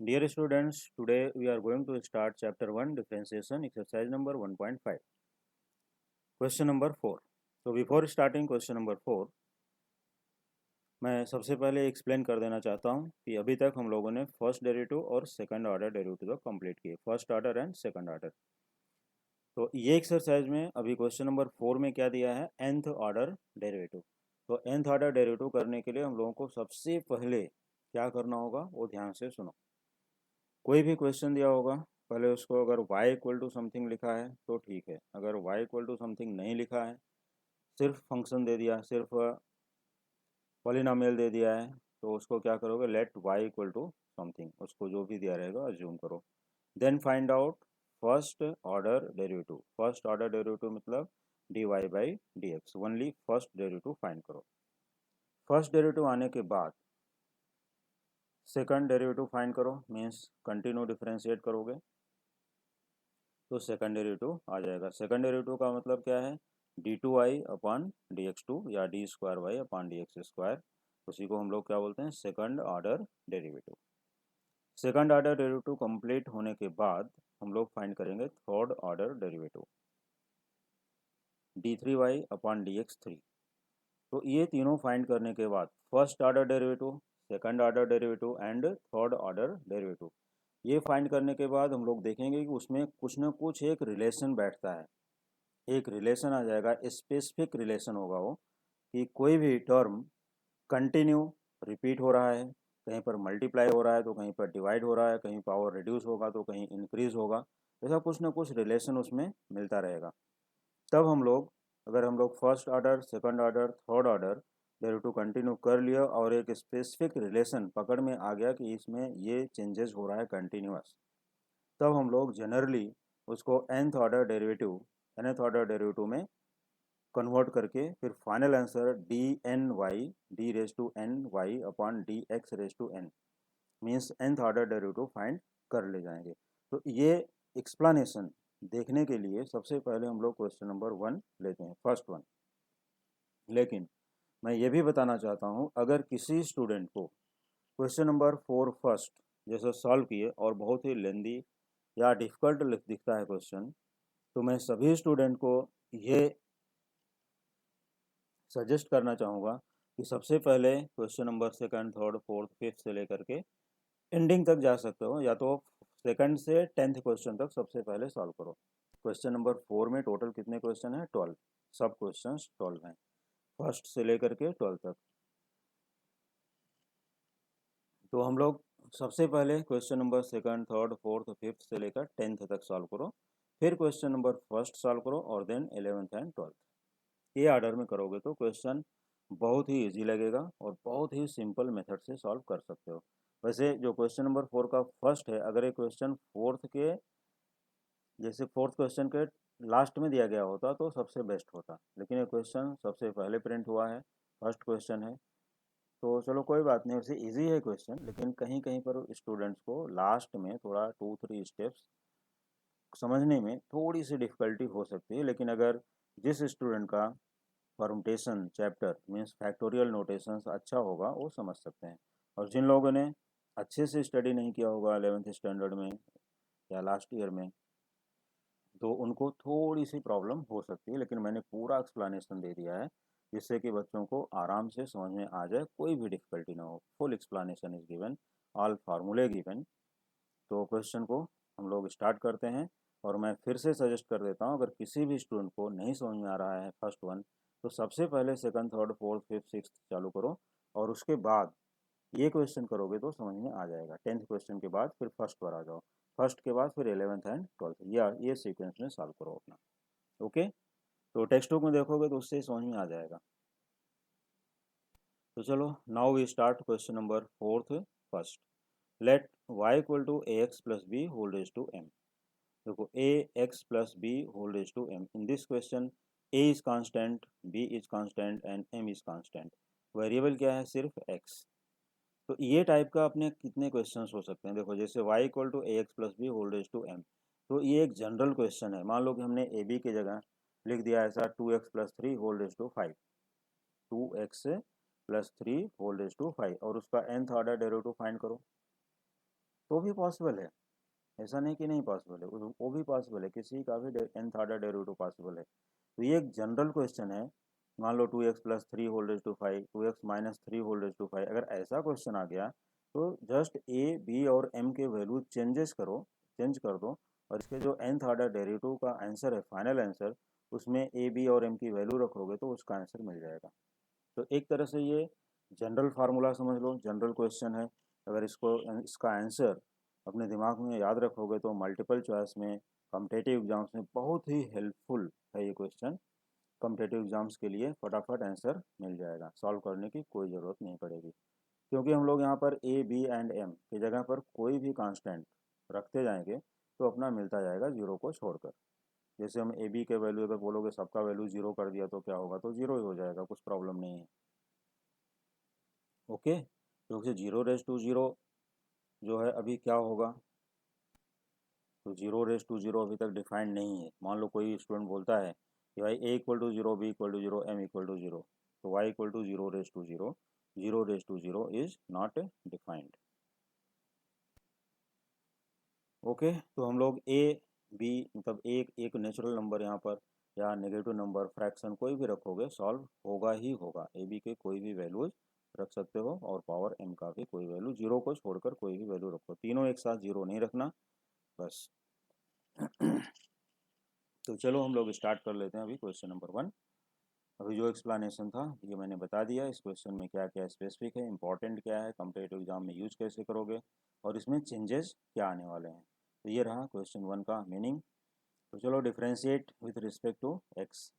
Dear students, today we are going to start chapter 1 differentiation exercise number 1.5 question number 4. So before starting question number 4 मैं सबसे पहले explain कर देना चाहता हूँ कि अभी तक हम लोगों ने फर्स्ट डेरिवेटिव और सेकंड ऑर्डर डेरिवेटिव तक कंप्लीट किए, first order and second order. तो ये एक्सरसाइज में अभी क्वेश्चन नंबर 4 में क्या दिया है, nth ऑर्डर डेरिवेटिव। तो nth ऑर्डर डेरिवेटिव करने के लिए हम लोगों को सबसे पहले क्या करना होगा वो ध्यान से सुनो। कोई भी क्वेश्चन दिया होगा, पहले उसको अगर y इक्वल टू समथिंग लिखा है तो ठीक है, अगर y इक्वल टू समथिंग नहीं लिखा है, सिर्फ फंक्शन दे दिया, सिर्फ पॉलिनोमियल दे दिया है, तो उसको क्या करोगे, let y equal to something, उसको जो भी दिया रहेगा अज्यूम करो। Then find out first order derivative. First order derivative मतलब dy by D x, only first derivative find करो। फर्स्ट डेरिवेटिव आने के बाद सेकंड डेरिवेटिव फाइंड करो, मीन्स कंटिन्यू डिफरेंशिएट करोगे तो सेकंड डेरिवेटिव आ जाएगा। सेकंड डेरिवेटिव का मतलब क्या है, D two Y upon D x two या D square Y upon D X square, उसी को हम लोग क्या बोलते हैं, second order derivative. Second order derivative complete होने के बाद हम लोग फाइंड करेंगे third order derivative, D three Y upon D X three. तो ये तीनों फाइंड करने के बाद first order derivative, second order derivative and third order derivative, ये फाइंड करने के बाद हम लोग देखेंगे कि उसमें कुछ ना कुछ एक रिलेशन बैठता है, एक रिलेशन आ जाएगा, स्पेसिफिक रिलेशन होगा वो, कि कोई भी टर्म कंटिन्यू रिपीट हो रहा है, कहीं पर मल्टीप्लाई हो रहा है तो कहीं पर डिवाइड हो रहा है, कहीं पावर रिड्यूस होगा तो कहीं इंक्रीज होगा, ऐसा कुछ ना कुछ रिलेशन उसमें मिलता रहेगा। तब हम लोग, अगर हम लोग first order, second order, third order derivative continue कर लिया और एक स्पेसिफिक रिलेशन पकड़ में आ गया कि इसमें ये चेंजेस हो रहा है कंटिन्यूअस, तब हम लोग जनरली उसको nth order derivative, nth order derivative में कन्वर्ट करके फिर final answer d N y d raise to N Y upon D x raise to n, means nth order derivative find कर ले जाएंगे। तो ये एक्सप्लेनेशन देखने के लिए सबसे पहले हम लोग क्वेश्चन नंबर 1 लेते हैं, फर्स्ट वन। लेकिन मैं ये भी बताना चाहता हूँ, अगर किसी स्टूडेंट को क्वेश्चन नंबर 4 फर्स्ट जैसे सॉल्व किए और बहुत ही लेंदी या डिफ़िकल्ट दिखता है क्वेश्चन, तो मैं सभी स्टूडेंट को ये सजेस्ट करना चाहूँगा कि सबसे पहले question number second, third, fourth, fifth से लेकर के एंडिंग तक जा सकते हो, या तो सेकंड से 10th क्वेश्चन तक सबसे पहले सॉल्व करो। क्वेश्चन नंबर 4 में टोटल कितने क्वेश्चन हैं, 12, सब क्वेश्चन 12 हैं, फर्स्ट से लेकर के 12 तक। तो हम लोग सबसे पहले question number second, third, fourth, fifth से लेकर 10th तक सॉल्व करो, फिर क्वेश्चन नंबर फर्स्ट सॉल्व करो और देन 11th एंड 12th। ये ऑर्डर में करोगे तो क्वेश्चन बहुत ही इजी लगेगा और बहुत ही सिंपल मेथड से सॉल्व कर सकते हो। वैसे जो क्वेश्चन नंबर 4 का फर्स्ट है, अगर ये क्वेश्चन फोर्थ के, जैसे फोर्थ क्वेश्चन के लास्ट में दिया गया होता तो सबसे बेस्ट होता, लेकिन ये क्वेश्चन सबसे पहले प्रिंट हुआ है, फर्स्ट क्वेश्चन है, तो चलो कोई बात नहीं, वैसे इजी है क्वेश्चन, लेकिन कहीं कहीं पर स्टूडेंट्स को लास्ट में थोड़ा 2-3 स्टेप्स समझने में थोड़ी सी डिफ़िकल्टी हो सकती है। लेकिन अगर जिस स्टूडेंट का permutation chapter means factorial notations अच्छा होगा वो समझ सकते हैं, और जिन लोगों ने अच्छे से स्टडी नहीं किया होगा 11th स्टैंडर्ड में या लास्ट ईयर में, तो उनको थोड़ी सी प्रॉब्लम हो सकती है, लेकिन मैंने पूरा एक्सप्लेनेशन दे दिया है जिससे कि बच्चों को आराम से समझ में आ जाए, कोई भी डिफ़िकल्टी ना हो। Full explanation is given, all फार्मूले गिवन। तो क्वेश्चन को हम लोग स्टार्ट करते हैं, और मैं फिर से सजेस्ट कर देता हूँ, अगर किसी भी स्टूडेंट को नहीं समझ में आ रहा है फर्स्ट वन, तो सबसे पहले second, third, fourth, fifth, sixth चालू करो, और उसके बाद ये क्वेश्चन करोगे तो समझ में आ जाएगा। 10th क्वेश्चन के बाद फिर फर्स्ट पर आ जाओ, फर्स्ट के बाद फिर 11th एंड 12th, या ये सीक्वेंस में सॉल्व करो अपना। ओके, तो टेक्स्ट बुक में देखोगे तो उससे समझ में आ जाएगा। तो चलो, now we start question number fourth first. Let y equal to A x plus B whole raise to M. देखो, A x plus B whole raise to M, in this question A is constant, B is constant and M is constant. Variable क्या है, सिर्फ x. तो ये type का अपने कितने questions हो सकते हैं, देखो जैसे y equal to A x plus B whole raise to m, तो ये एक जनरल क्वेश्चन है। मान लो कि हमने ए बी की जगह लिख दिया ऐसा 2x plus three whole raise to 5, 2x plus three whole raise to 5, और उसका nth ऑर्डर डेरिवेटिव फाइंड करो। तो भी पॉसिबल है, ऐसा नहीं कि नहीं पॉसिबल है, वो भी पॉसिबल है, किसी का भी nth ऑर्डर डेरिवेटिव पॉसिबल है। तो ये एक जनरल क्वेश्चन है। मान लो 2x plus 3 whole raise to 5, 2x minus 3 whole raise to 5, अगर ऐसा क्वेश्चन आ गया तो जस्ट a b और m के वैल्यू चेंज कर दो, और इसके जो nth ऑर्डर डेरिवेटिव का आंसर है, फाइनल आंसर, उसमें a b और m की वैल्यू रखोगे तो उसका आंसर मिल जाएगा। तो एक तरह से ये जनरल फार्मूला समझ लो, जनरल क्वेश्चन है। अगर इसका आंसर अपने दिमाग में याद रखोगे तो मल्टीपल चॉइस में, कॉम्पिटिटिव एग्जाम्स में बहुत ही हेल्पफुल है ये क्वेश्चन। कॉम्पिटिटिव एग्जाम्स के लिए फटाफट आंसर मिल जाएगा, सॉल्व करने की कोई ज़रूरत नहीं पड़ेगी, क्योंकि हम लोग यहाँ पर ए बी एंड एम की जगह पर कोई भी कांस्टेंट रखते जाएंगे तो अपना मिलता जाएगा जीरो को छोड़कर। जैसे हम ए बी के वैल्यू अगर बोलोगे सबका वैल्यू जीरो कर दिया तो क्या होगा, तो जीरो ही हो जाएगा, कुछ प्रॉब्लम नहीं है। ओके, क्योंकि जीरो रेज टू जीरो जो है अभी क्या होगा, तो जीरो रेज टू जीरो अभी तक डिफाइंड नहीं है। मान लो कोई स्टूडेंट बोलता है कि भाई A equal to zero, B equal to zero, M equal to zero, तो Y equal to zero raise to zero, zero raise to zero is not defined. Okay, तो हम लोग ए बी मतलब एक नेचुरल नंबर यहाँ पर या negative number, fraction कोई भी रखोगे सॉल्व होगा ही होगा। ए बी के कोई भी वैल्यूज रख सकते हो, और पावर एम का भी कोई वैल्यू, जीरो को छोड़कर कोई भी वैल्यू रखो, तीनों एक साथ जीरो नहीं रखना बस। तो चलो हम लोग स्टार्ट कर लेते हैं अभी क्वेश्चन नंबर 1। अभी जो एक्सप्लेनेशन था ये मैंने बता दिया, इस क्वेश्चन में क्या क्या स्पेसिफिक है, इंपॉर्टेंट क्या है, कॉम्पिटिटिव एग्जाम में यूज कैसे करोगे, और इसमें चेंजेस क्या आने वाले हैं। तो ये रहा क्वेश्चन 1 का मीनिंग। तो चलो differentiate with respect to x.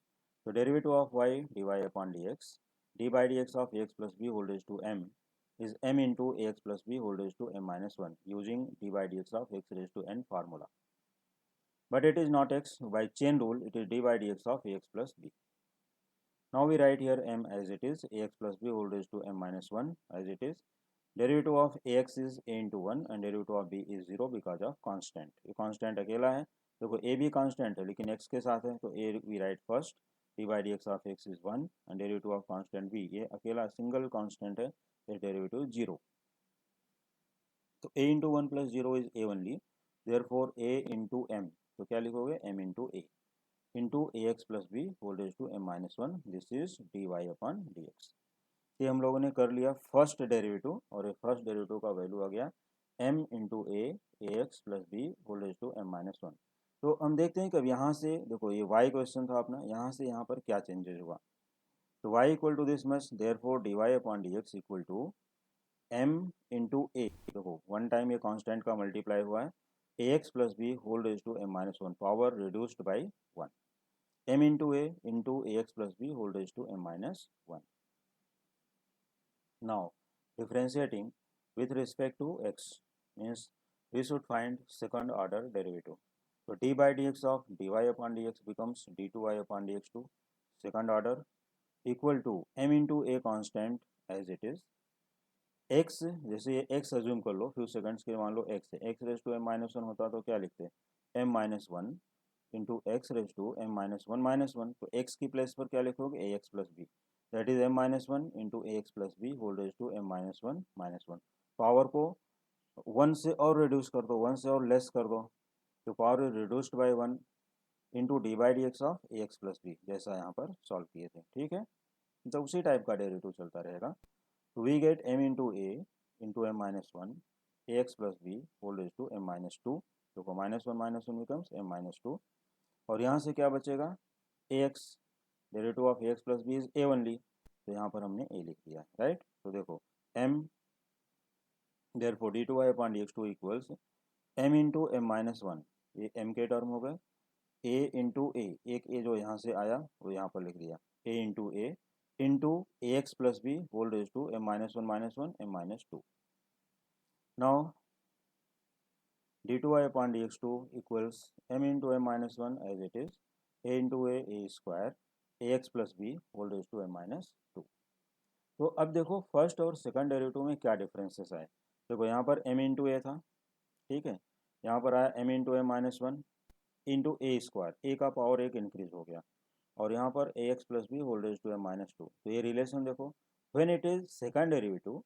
तो derivative of Y D Y upon D X, D by D x of X plus B whole raise to M is m into ax plus b whole raised to m minus 1 using d by dx of x raised to n formula. But it is not x. By chain rule, it is d by dx of ax plus b. Now we write here m as it is, ax plus b whole raised to m minus 1 as it is. Derivative of ax is a into 1 and derivative of b is 0 because of constant. ये constant अकेला है, देखो a भी constant है लेकिन x के साथ है, तो a we write first, d by dx of x is 1 and derivative of constant b, ये अकेला single constant है, फिर derivative 0. तो a into 1 plus 0 is a only, therefore a into m, तो क्या लिखोगे m into a into ax plus b whole raised to m minus 1, this is dy upon dx। ये हम लोगों ने कर लिया फर्स्ट डेरिवेटिव, और ये फर्स्ट डेरिवेटिव का वैल्यू आ गया m into A x plus B whole raise to m minus 1। तो हम देखते हैं कि अब यहाँ से देखो ये y क्वेश्चन था अपना, यहाँ से यहाँ पर क्या चेंजेस हुआ। तो y equal to this much, therefore dy upon dx equal to m into A, देखो वन टाइम ये कांस्टेंट का मल्टीप्लाई हुआ है, ax plus B whole raise to m minus 1, power reduced by 1, m into a into ax plus b whole raised to m minus 1. Now differentiating with respect to x means we should find second order derivative. So d by dx of dy upon dx becomes d2y upon dx2 second order equal to m into a constant as it is, x जैसे ये x assume कर लो few seconds के, मान लो x है, x raise to m minus 1 होता तो क्या लिखते m minus 1 into x raise to m minus one, तो x की प्लेस पर क्या लिखोगे ax plus b, that is m minus 1 into A x plus B whole raise to m minus one. Power को 1 से और रिड्यूस कर दो, 1 से और लेस कर दो, तो power is reduced by 1 into D by D x of A x plus b, जैसा यहाँ पर सॉल्व किए थे, ठीक है। तो उसी टाइप का डेरिवेटिव चलता रहेगा। तो we get m into a into m minus 1 a x plus B whole raise to m minus 2, तो minus one becomes m minus 2, और यहाँ से क्या बचेगा ax, derivative of ax plus b is a only, तो यहाँ पर हमने a लिख दिया, राइट। तो देखो m therefore d2y upon dx2 equals m into m minus 1, ये m के टर्म हो गए, a इंटू ए, एक a जो यहाँ से आया वो यहाँ पर लिख दिया, a into A x plus B whole raise to m minus 1 m minus 2। Now d2y upon dx2 equals m into m minus 1 as it is, a into a square ax plus b whole raised to m minus 2। तो अब देखो first और second derivative में क्या differences आए। देखो यहाँ पर m इंटू ए था, ठीक है, यहाँ पर आया m into m minus 1 into A square, A का पावर एक इंक्रीज हो गया, और यहाँ पर ax plus B whole raise to m minus 2। तो ये रिलेशन देखो, when it is second derivative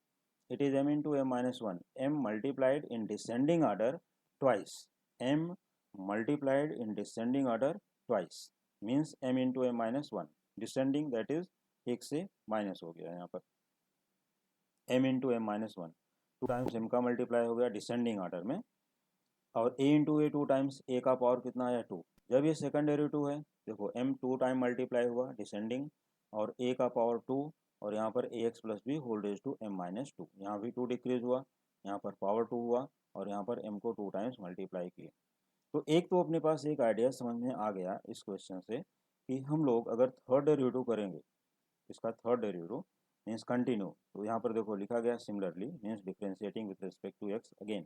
it is m into m minus 1, m multiplied in descending order twice, m multiplied in descending order twice means m into m minus 1, descending that is एक से minus हो गया यहाँ पर m into M minus 1, 2 times m का multiply हो गया descending order में, और a into a 2 times a का पावर कितना आया 2। जब ये सेकंड डेरिवेटिव है देखो m 2 टाइम मल्टीप्लाई हुआ डिसेंडिंग और a का पावर 2 और यहाँ पर ax plus B whole raise to m minus 2, यहाँ भी 2 डिक्रीज हुआ, यहाँ पर पावर 2 हुआ और यहाँ पर m को 2 टाइम्स मल्टीप्लाई किए। तो एक तो अपने पास एक आइडिया समझ में आ गया इस क्वेश्चन से कि हम लोग अगर थर्ड डेरिवेटिव करेंगे, इसका थर्ड डेरिवेटिव मीन्स कंटिन्यू, तो यहाँ पर देखो लिखा गया similarly means differentiating with respect to x again,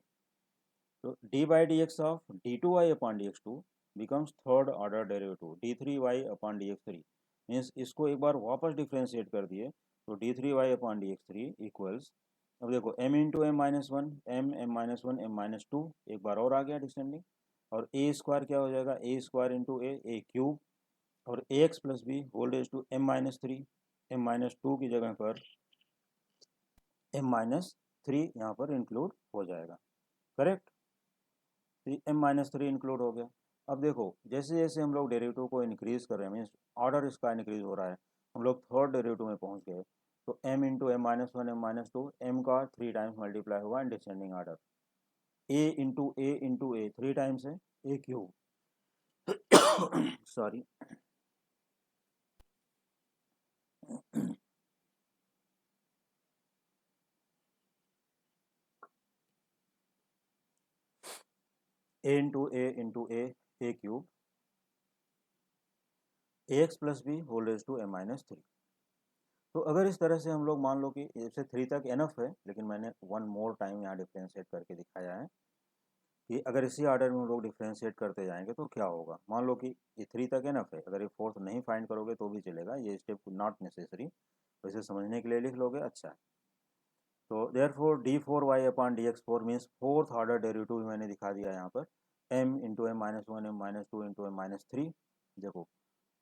तो D by D x of D two Y upon D x two becomes third order derivative D three Y upon D X three, means इसको एक बार वापस differentiate कर दिए तो D three Y upon D X three equals, अब देखो m into M minus one M minus one M minus two एक बार और आ गया डिसेंडिंग, और ए स्क्वायर क्या हो जाएगा ए स्क्वायर इंटू ए क्यूब और A x plus B whole raise to M minus three, M minus two की जगह पर एम माइनस थ्री यहाँ पर इंक्लूड हो जाएगा, करेक्ट। तो एम माइनस थ्री इंक्लूड हो गया। अब देखो जैसे जैसे हम लोग डेरिवेटिव को इंक्रीज कर रहे हैं मीन्स ऑर्डर इसका इंक्रीज हो रहा है, हम लोग थर्ड डेरिवेटिव में पहुंच गए, तो m into M minus one M minus two M का 3 टाइम्स मल्टीप्लाई हुआ in descending order, a into A 3 times है A cube sorry a into A cube A x plus B whole raise to M minus three. तो अगर इस तरह से हम लोग मान लो कि इससे 3 तक एनफ है, लेकिन मैंने वन मोर टाइम यहाँ डिफ्रेंशिएट करके दिखाया है कि अगर इसी ऑर्डर में हम लोग डिफ्रेंशिएट करते जाएंगे तो क्या होगा। मान लो कि ये 3 तक एनफ है, अगर ये फोर्थ नहीं फाइंड करोगे तो भी चलेगा, ये स्टेप नॉट नेसेसरी, वैसे समझने के लिए लिख लोगे अच्छा है। तो therefore d four y upon D x four means fourth order derivative मैंने दिखा दिया यहाँ पर, m into M minus one M minus two into M minus three, देखो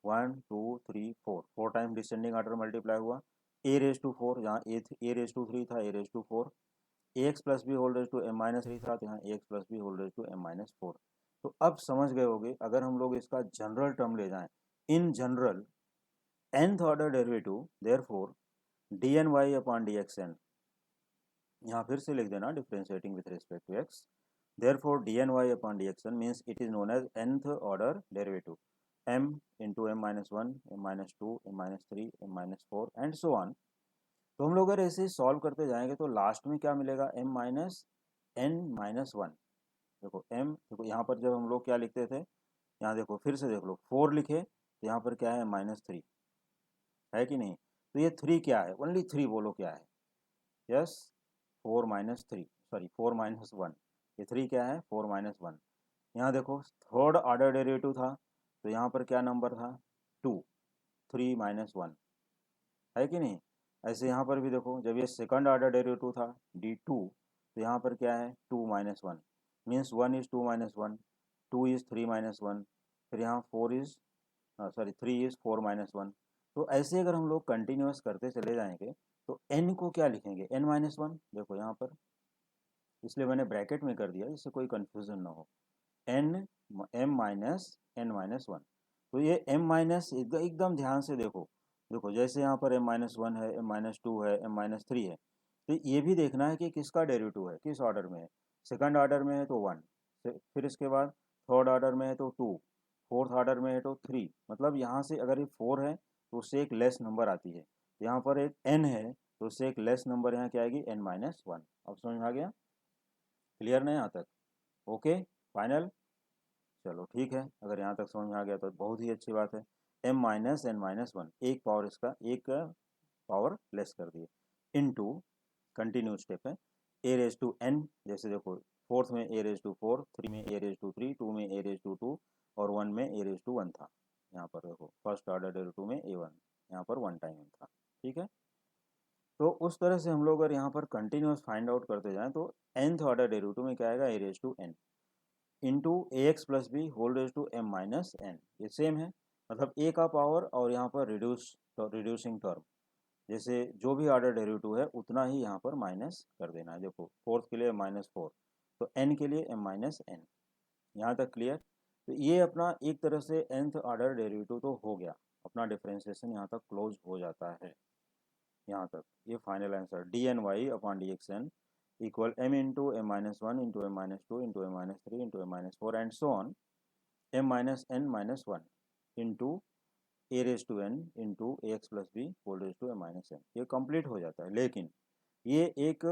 1 2 3 4 4 टाइम डिसेंडिंग ऑर्डर मल्टीप्लाई हुआ, ए रेज टू फोर जहाँ ए raise to three था A raise to four, A x plus B whole raise to M minus three था तो यहाँ A x plus B whole raise to M minus four. तो अब समझ गए होगे अगर हम लोग इसका जनरल टर्म ले जाएं, in general nth order derivative therefore d N Y upon D x n, यहाँ फिर से लिख देना differentiating with respect to x, therefore dy upon dxn means it is known as nth order derivative, m into m minus 1 m minus 2 m minus 3 m minus 4 and so on। तो हम लोग अगर ऐसे सॉल्व करते जाएंगे तो last में क्या मिलेगा m minus n minus one, देखो m देखो यहाँ पर जब हम लोग क्या लिखते थे, यहाँ देखो फिर से देख लो 4 लिखे तो यहाँ पर क्या है माइनस थ्री है कि नहीं, तो ये 3 क्या है ओनली 3 बोलो क्या है, yes 4 minus three sorry 4 minus one, ये 3 क्या है 4 माइनस वन। यहाँ देखो थर्ड ऑर्डर डेरिवेटिव था तो यहाँ पर क्या नंबर था 2, 3 माइनस वन है कि नहीं। ऐसे यहाँ पर भी देखो जब ये सेकंड ऑर्डर डेरिवेटिव था डी टू तो यहाँ पर क्या है 2 minus one means 1 is 2 minus one, 2 is 3 minus one, फिर यहाँ 4 is sorry 3 is 4 minus one. तो ऐसे अगर हम लोग कंटिन्यूस करते चले जाएंगे तो n को क्या लिखेंगे n माइनस वन, देखो यहाँ पर इसलिए मैंने ब्रैकेट में कर दिया जिससे कोई कन्फ्यूजन ना हो, n m minus n minus one. तो ये एम माइनस एकदम ध्यान से देखो, देखो जैसे यहाँ पर एम माइनस वन है एम माइनस टू है एम माइनस थ्री है, तो ये भी देखना है कि किसका डेरिवेटिव है किस ऑर्डर में है, सेकंड ऑर्डर में है तो वन, फिर इसके बाद थर्ड ऑर्डर में है तो टू, फोर्थ ऑर्डर में है तो थ्री, मतलब यहाँ से अगर ये फोर है तो उससे एक लेस नंबर आती है, तो यहाँ पर एक एन है तो उससे एक लेस नंबर यहाँ क्या आएगी एन माइनस वन। अब समझ में आ गया, क्लियर नहीं यहाँ तक, ओके फाइनल, चलो ठीक है, अगर यहाँ तक समझ में आ गया तो बहुत ही अच्छी बात है। m minus n minus one एक पावर इसका एक पावर लेस कर दिए इनटू कंटिन्यू स्टेप है ए रेज टू एन, जैसे देखो फोर्थ में ए रेज टू फोर, थ्री में ए रेज टू थ्री, टू में ए रेज टू टू और वन में ए रेज टू वन था, यहाँ पर देखो फर्स्ट ऑर्डर डेरिवेटिव में ए वन यहाँ पर वन टाइम था, ठीक है। तो उस तरह से हम लोग अगर यहाँ पर कंटिन्यूस फाइंड आउट करते जाएं तो nth ऑर्डर डेरिवेटिव में क्या आएगा A raise to N into A x plus B whole raise to M minus N, ये सेम है, मतलब ए का पावर और यहाँ पर रिड्यूसिंग टर्म, जैसे जो भी ऑर्डर डेरिवेटिव है उतना ही यहाँ पर माइनस कर देना है। देखो फोर्थ के लिए -4, तो n के लिए m-n। यहाँ तक क्लियर। तो ये अपना एक तरह से nth ऑर्डर डेरिवेटिव तो हो गया, अपना डिफरेंशिएशन यहाँ तक क्लोज हो जाता है। यहाँ तक ये final answer dny/dxn equal m into m-1 into m-2 into m-3 into m-4 and so on m-n-1 into a raise to n into ax plus b whole raise to m-n। ये complete हो जाता है, लेकिन ये एक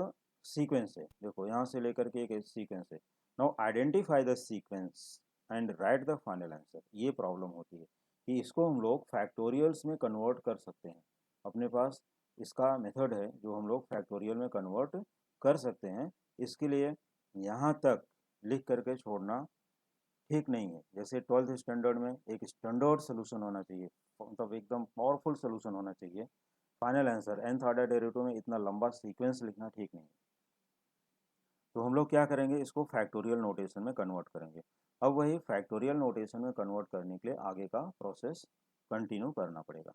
sequence है। देखो यहाँ से लेकर के एक सीक्वेंस है। Now identify the sequence and right the final answer. ये प्रॉब्लम होती है कि इसको हम लोग फैक्टोरियल्स में कन्वर्ट कर सकते हैं। अपने पास इसका मेथड है जो हम लोग फैक्टोरियल में कन्वर्ट कर सकते हैं। इसके लिए यहाँ तक लिख करके छोड़ना ठीक नहीं है। जैसे 12th स्टैंडर्ड में एक स्टैंडर्ड सोल्यूशन होना चाहिए, मतलब एकदम पावरफुल सोल्यूशन होना चाहिए। Final answer nth order derivative में इतना लंबा सीक्वेंस लिखना ठीक नहीं है। तो हम लोग क्या करेंगे, इसको फैक्टोरियल नोटेशन में कन्वर्ट करेंगे। अब वही फैक्टोरियल नोटेशन में कन्वर्ट करने के लिए आगे का प्रोसेस कंटिन्यू करना पड़ेगा।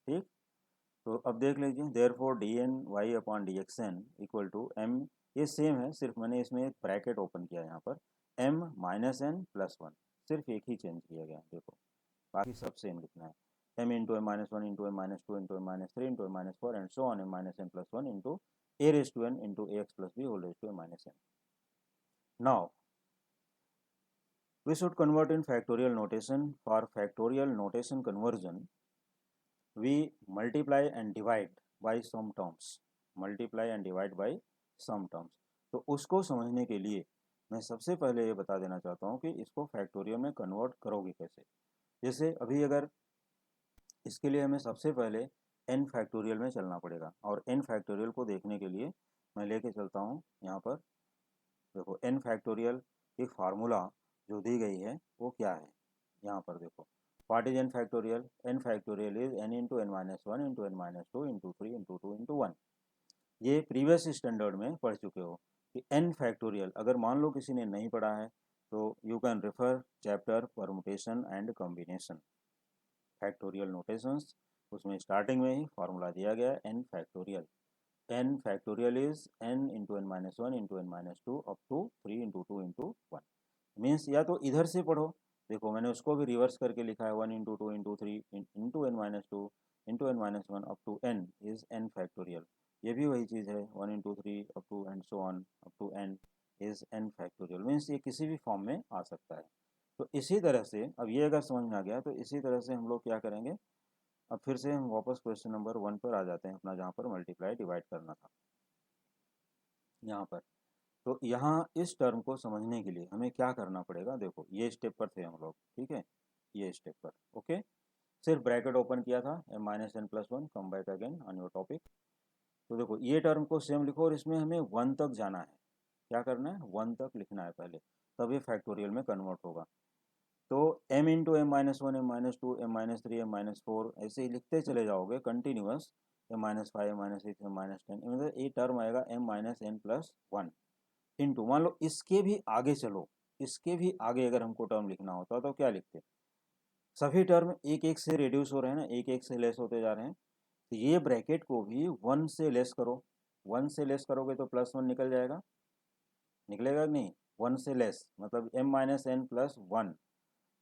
ठीक, तो अब देख लीजिए therefore dny/dxn equal to m, ये सेम है, सिर्फ मैंने इसमें एक ब्रैकेट ओपन किया यहाँ पर m-n+1, सिर्फ एक ही चेंज किया गया। देखो बाकी सब सेम लिखना है, m into m-1 into m-2 into m-3 into m-4 and so on m-n+1 into a raise to n into ax plus b whole raise to m-n। Now we should convert in factorial notation. For factorial notation conversion, we multiply and divide by some terms, multiply and divide by some terms। तो उसको समझने के लिए मैं सबसे पहले ये बता देना चाहता हूँ कि इसको फैक्टोरियल में कन्वर्ट करोगे कैसे। जैसे अभी अगर इसके लिए हमें सबसे पहले n फैक्टोरियल में चलना पड़ेगा, और n फैक्टोरियल को देखने के लिए मैं लेके चलता हूँ यहाँ पर। देखो n फैक्टोरियल की फार्मूला जो दी गई है वो क्या है, यहाँ पर देखो what is n factorial. n factorial is n into n-1 into n-2 into 3 into 2 into 1। ये प्रीवियस स्टैंडर्ड में पढ़ चुके हो कि n फैक्टोरियल अगर मान लो किसी ने नहीं पढ़ा है तो you can refer chapter permutation and combination, factorial notations. उसमें स्टार्टिंग में ही फार्मूला दिया गया है n factorial. n factorial is n into n-1 into n-2 up to 3 into 2 into 1। Means या तो इधर से पढ़ो, देखो मैंने उसको भी रिवर्स करके लिखा है 1 into 2 into 3 into n-2 into n-1 up to n is n factorial. ये भी वही चीज़ है 1 into 3 up to and so on up to n is n factorial. Means ये किसी भी फॉर्म में आ सकता है। तो इसी तरह से अब ये अगर समझ में आ गया तो इसी तरह से हम लोग क्या करेंगे, अब फिर से हम वापस क्वेश्चन नंबर 1 पर आ जाते हैं अपना, जहाँ पर मल्टीप्लाई डिवाइड करना था यहाँ पर। तो यहाँ इस टर्म को समझने के लिए हमें क्या करना पड़ेगा, देखो ये स्टेप पर थे हम लोग, ठीक है, ये स्टेप पर ओके। सिर्फ ब्रैकेट ओपन किया था m-n+1, come back again on your topic. तो देखो ये टर्म को सेम लिखो और इसमें हमें 1 तक जाना है। क्या करना है, 1 तक लिखना है पहले, तब ये फैक्टोरियल में कन्वर्ट होगा। तो m into m-1, m-2, m-3, m-4 ऐसे ही लिखते चले जाओगे कंटिन्यूअस, m-5, m-6, m-10, मतलब ये टर्म आएगा m-n+1 इंटू, मान लो इसके भी आगे चलो, इसके भी आगे अगर हमको टर्म लिखना होता तो क्या लिखते, सभी टर्म एक एक से रिड्यूस हो रहे हैं ना, एक एक से लेस होते जा रहे हैं, तो ये ब्रैकेट को भी 1 से लेस करो। 1 से लेस करोगे तो +1 निकल जाएगा, निकलेगा कि नहीं, 1 से लेस मतलब m-n+1।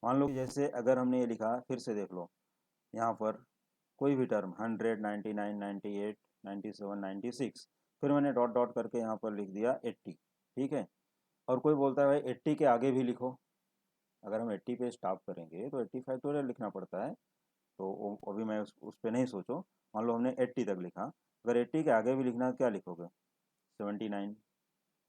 मान लो जैसे अगर हमने ये लिखा, फिर से देख लो यहाँ पर कोई भी टर्म 100, 99, 98, 97, 96, फिर मैंने डॉट डॉट करके यहाँ पर लिख दिया 80, ठीक है। और कोई बोलता है भाई 80 के आगे भी लिखो, अगर हम 80 पे स्टॉप करेंगे तो 80 फैक्टोरियल लिखना पड़ता है, तो अभी मैं उस पर नहीं सोचो। मान लो हमने 80 तक लिखा, अगर 80 के आगे भी लिखना है क्या लिखोगे, 79,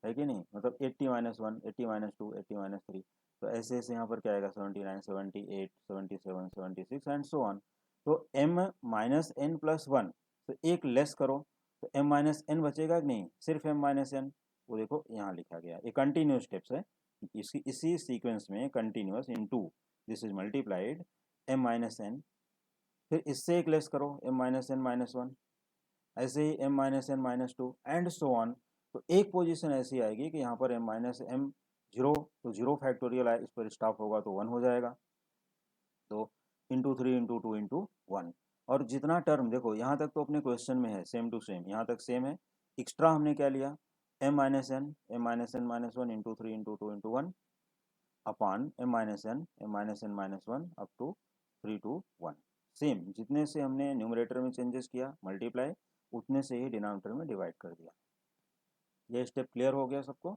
है कि नहीं, मतलब 80-1, 80-2, 80-3, तो ऐसे ऐसे यहाँ पर क्या आएगा 79, 78, 77, 76 एंड सो ऑन। तो m-n+1, तो एक लेस करो तो m-n बचेगा कि नहीं, सिर्फ m-n, वो देखो यहाँ लिखा गया, ये कंटिन्यूस स्टेप्स है, इसी सीक्वेंस में continuous into this is multiplied m-n, फिर इससे एक लेस करो m-n-1, ऐसे ही m-n-2 एंड सो ऑन। तो एक पोजीशन ऐसी आएगी कि यहाँ पर m-m 0, तो 0 फैक्टोरियल आए, इस पर स्टॉप होगा तो 1 हो जाएगा, तो इंटू 3 इंटू 2 इंटू 1। और जितना टर्म देखो यहाँ तक तो अपने क्वेश्चन में है सेम टू सेम, यहाँ तक सेम है। एक्स्ट्रा हमने क्या लिया, m-n -1 into 3 into 2 into 1 upon m-n -1 up to 3 to 1। Same जितने से हमने न्यूमरेटर में चेंजेस किया मल्टीप्लाई, उतने से ही डिनोमिनेटर में डिवाइड कर दिया। ये स्टेप क्लियर हो गया सबको?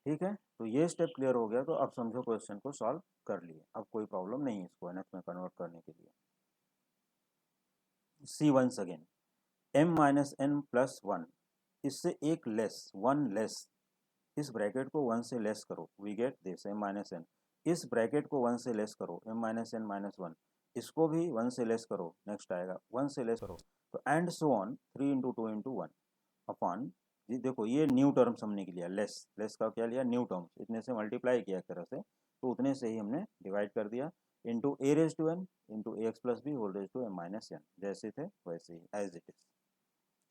ठीक है, तो ये स्टेप क्लियर हो गया तो अब समझो क्वेश्चन को सॉल्व कर लिए, अब कोई प्रॉब्लम नहीं है इसको nth में कन्वर्ट करने के लिए। सी वंस अगेन m-n+1, इससे एक लेस, वन लेस, इस ब्रैकेट को 1 से लेस करो, वी गेट दिस m-n। इस ब्रैकेट को 1 से लेस करो m-n-1, इसको भी 1 से लेस करो, नेक्स्ट आएगा 1 से लेस करो, तो and so on 3 into 2 into 1 upon, जी देखो ये न्यू टर्म्स हमने लिया, लेस, लेस का क्या लिया, न्यू टर्म्स, इतने से मल्टीप्लाई किया एक तरह से, तो उतने से ही हमने डिवाइड कर दिया into A raise to N into A x plus B whole raise to m-n, जैसे थे वैसे ही एज इट इज।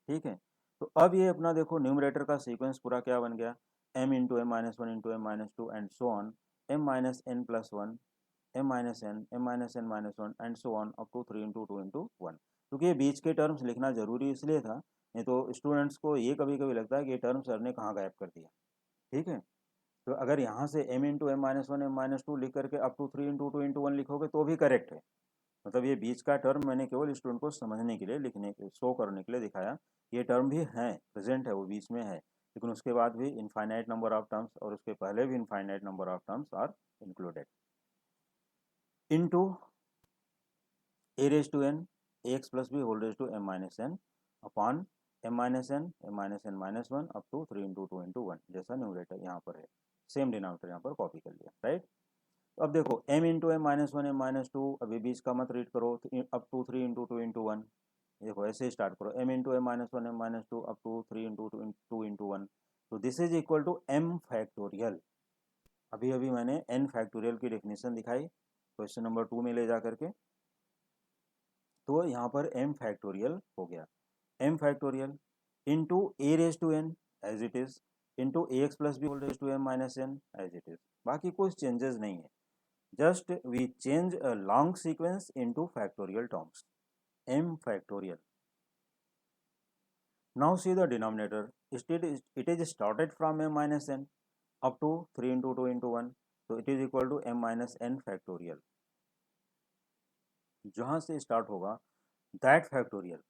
ठीक है, तो अब ये अपना देखो न्यूमरेटर का सीक्वेंस पूरा क्या बन गया, m into m-1 into m-2 and so on m-n+1 m-n m-n-1 and so on up to 3 into 2 into 1। क्योंकि ये बीच के टर्म्स लिखना जरूरी इसलिए था, नहीं तो स्टूडेंट्स को ये कभी कभी लगता है कि ये टर्म सर ने कहाँ गायब कर दिया। ठीक है, तो अगर यहाँ से m इंटू m-1 m-2 लिख करके अप टू 3 इंटू 2 इंटू 1 लिखोगे तो भी करेक्ट है। मतलब ये बीच का टर्म मैंने केवल स्टूडेंट को समझने के लिए, लिखने शो करने के लिए दिखाया, ये टर्म भी है, प्रेजेंट है, वो बीच में है, लेकिन उसके बाद भी इनफाइनाइट नंबर ऑफ टर्म्स और उसके पहले भी infinite number of terms are included into a raise to n a x plus B whole raise to m-n upon m-n m-n-1 up to 3 into 2 into 1, जैसा न्यूमरेटर यहाँ पर है, same denominator यहाँ पर कॉपी कर लिया, राइट। तो अब देखो m इंटू m-1 m-2, अभी बीच का मत रीड करो, अप टू 3 इंटू 2 इंटू 1, देखो ऐसे ही स्टार्ट करो, m into m-1 m-2 up to 3 into 2 into 1, तो this is equal to m factorial. अभी अभी मैंने n फैक्टोरियल की डेफिनेशन दिखाई क्वेश्चन नंबर 2 में ले जा करके, तो यहाँ पर m फैक्टोरियल हो गया, m factorial into A raise to n as it is into A x plus B whole raise to m-n as it is, बाकी कुछ चेंजेस नहीं है, just we change a long sequence into factorial terms, m factorial। Now see the denominator, it is started from m-n up to 3 into 2 into 1, so it is equal to m-n factorial। जहाँ से start होगा that factorial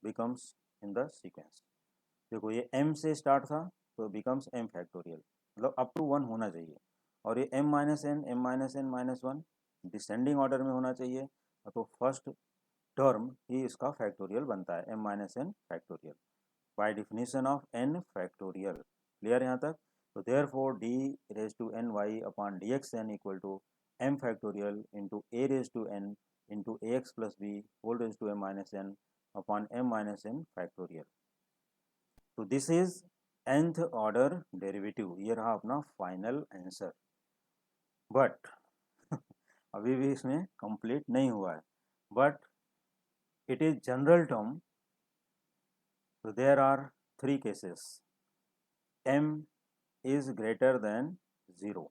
becomes in the sequence। देखो ये m से start था तो becomes m factorial, मतलब up to 1 होना चाहिए, और ये m-n-1 डिसेंडिंग ऑर्डर में होना चाहिए, तो फर्स्ट टर्म ही इसका फैक्टोरियल बनता है m-n factorial by definition of n factorial. Clear यहाँ तक? तो therefore D raise to N Y upon D x N equal to m factorial into A raise to N into A x plus B whole raise to m-n upon m-n factorial. तो this is nth order derivative, ये रहा अपना final answer, but अभी भी इसमें complete नहीं हुआ है, but it is general term, so there are three cases, m is greater than 0,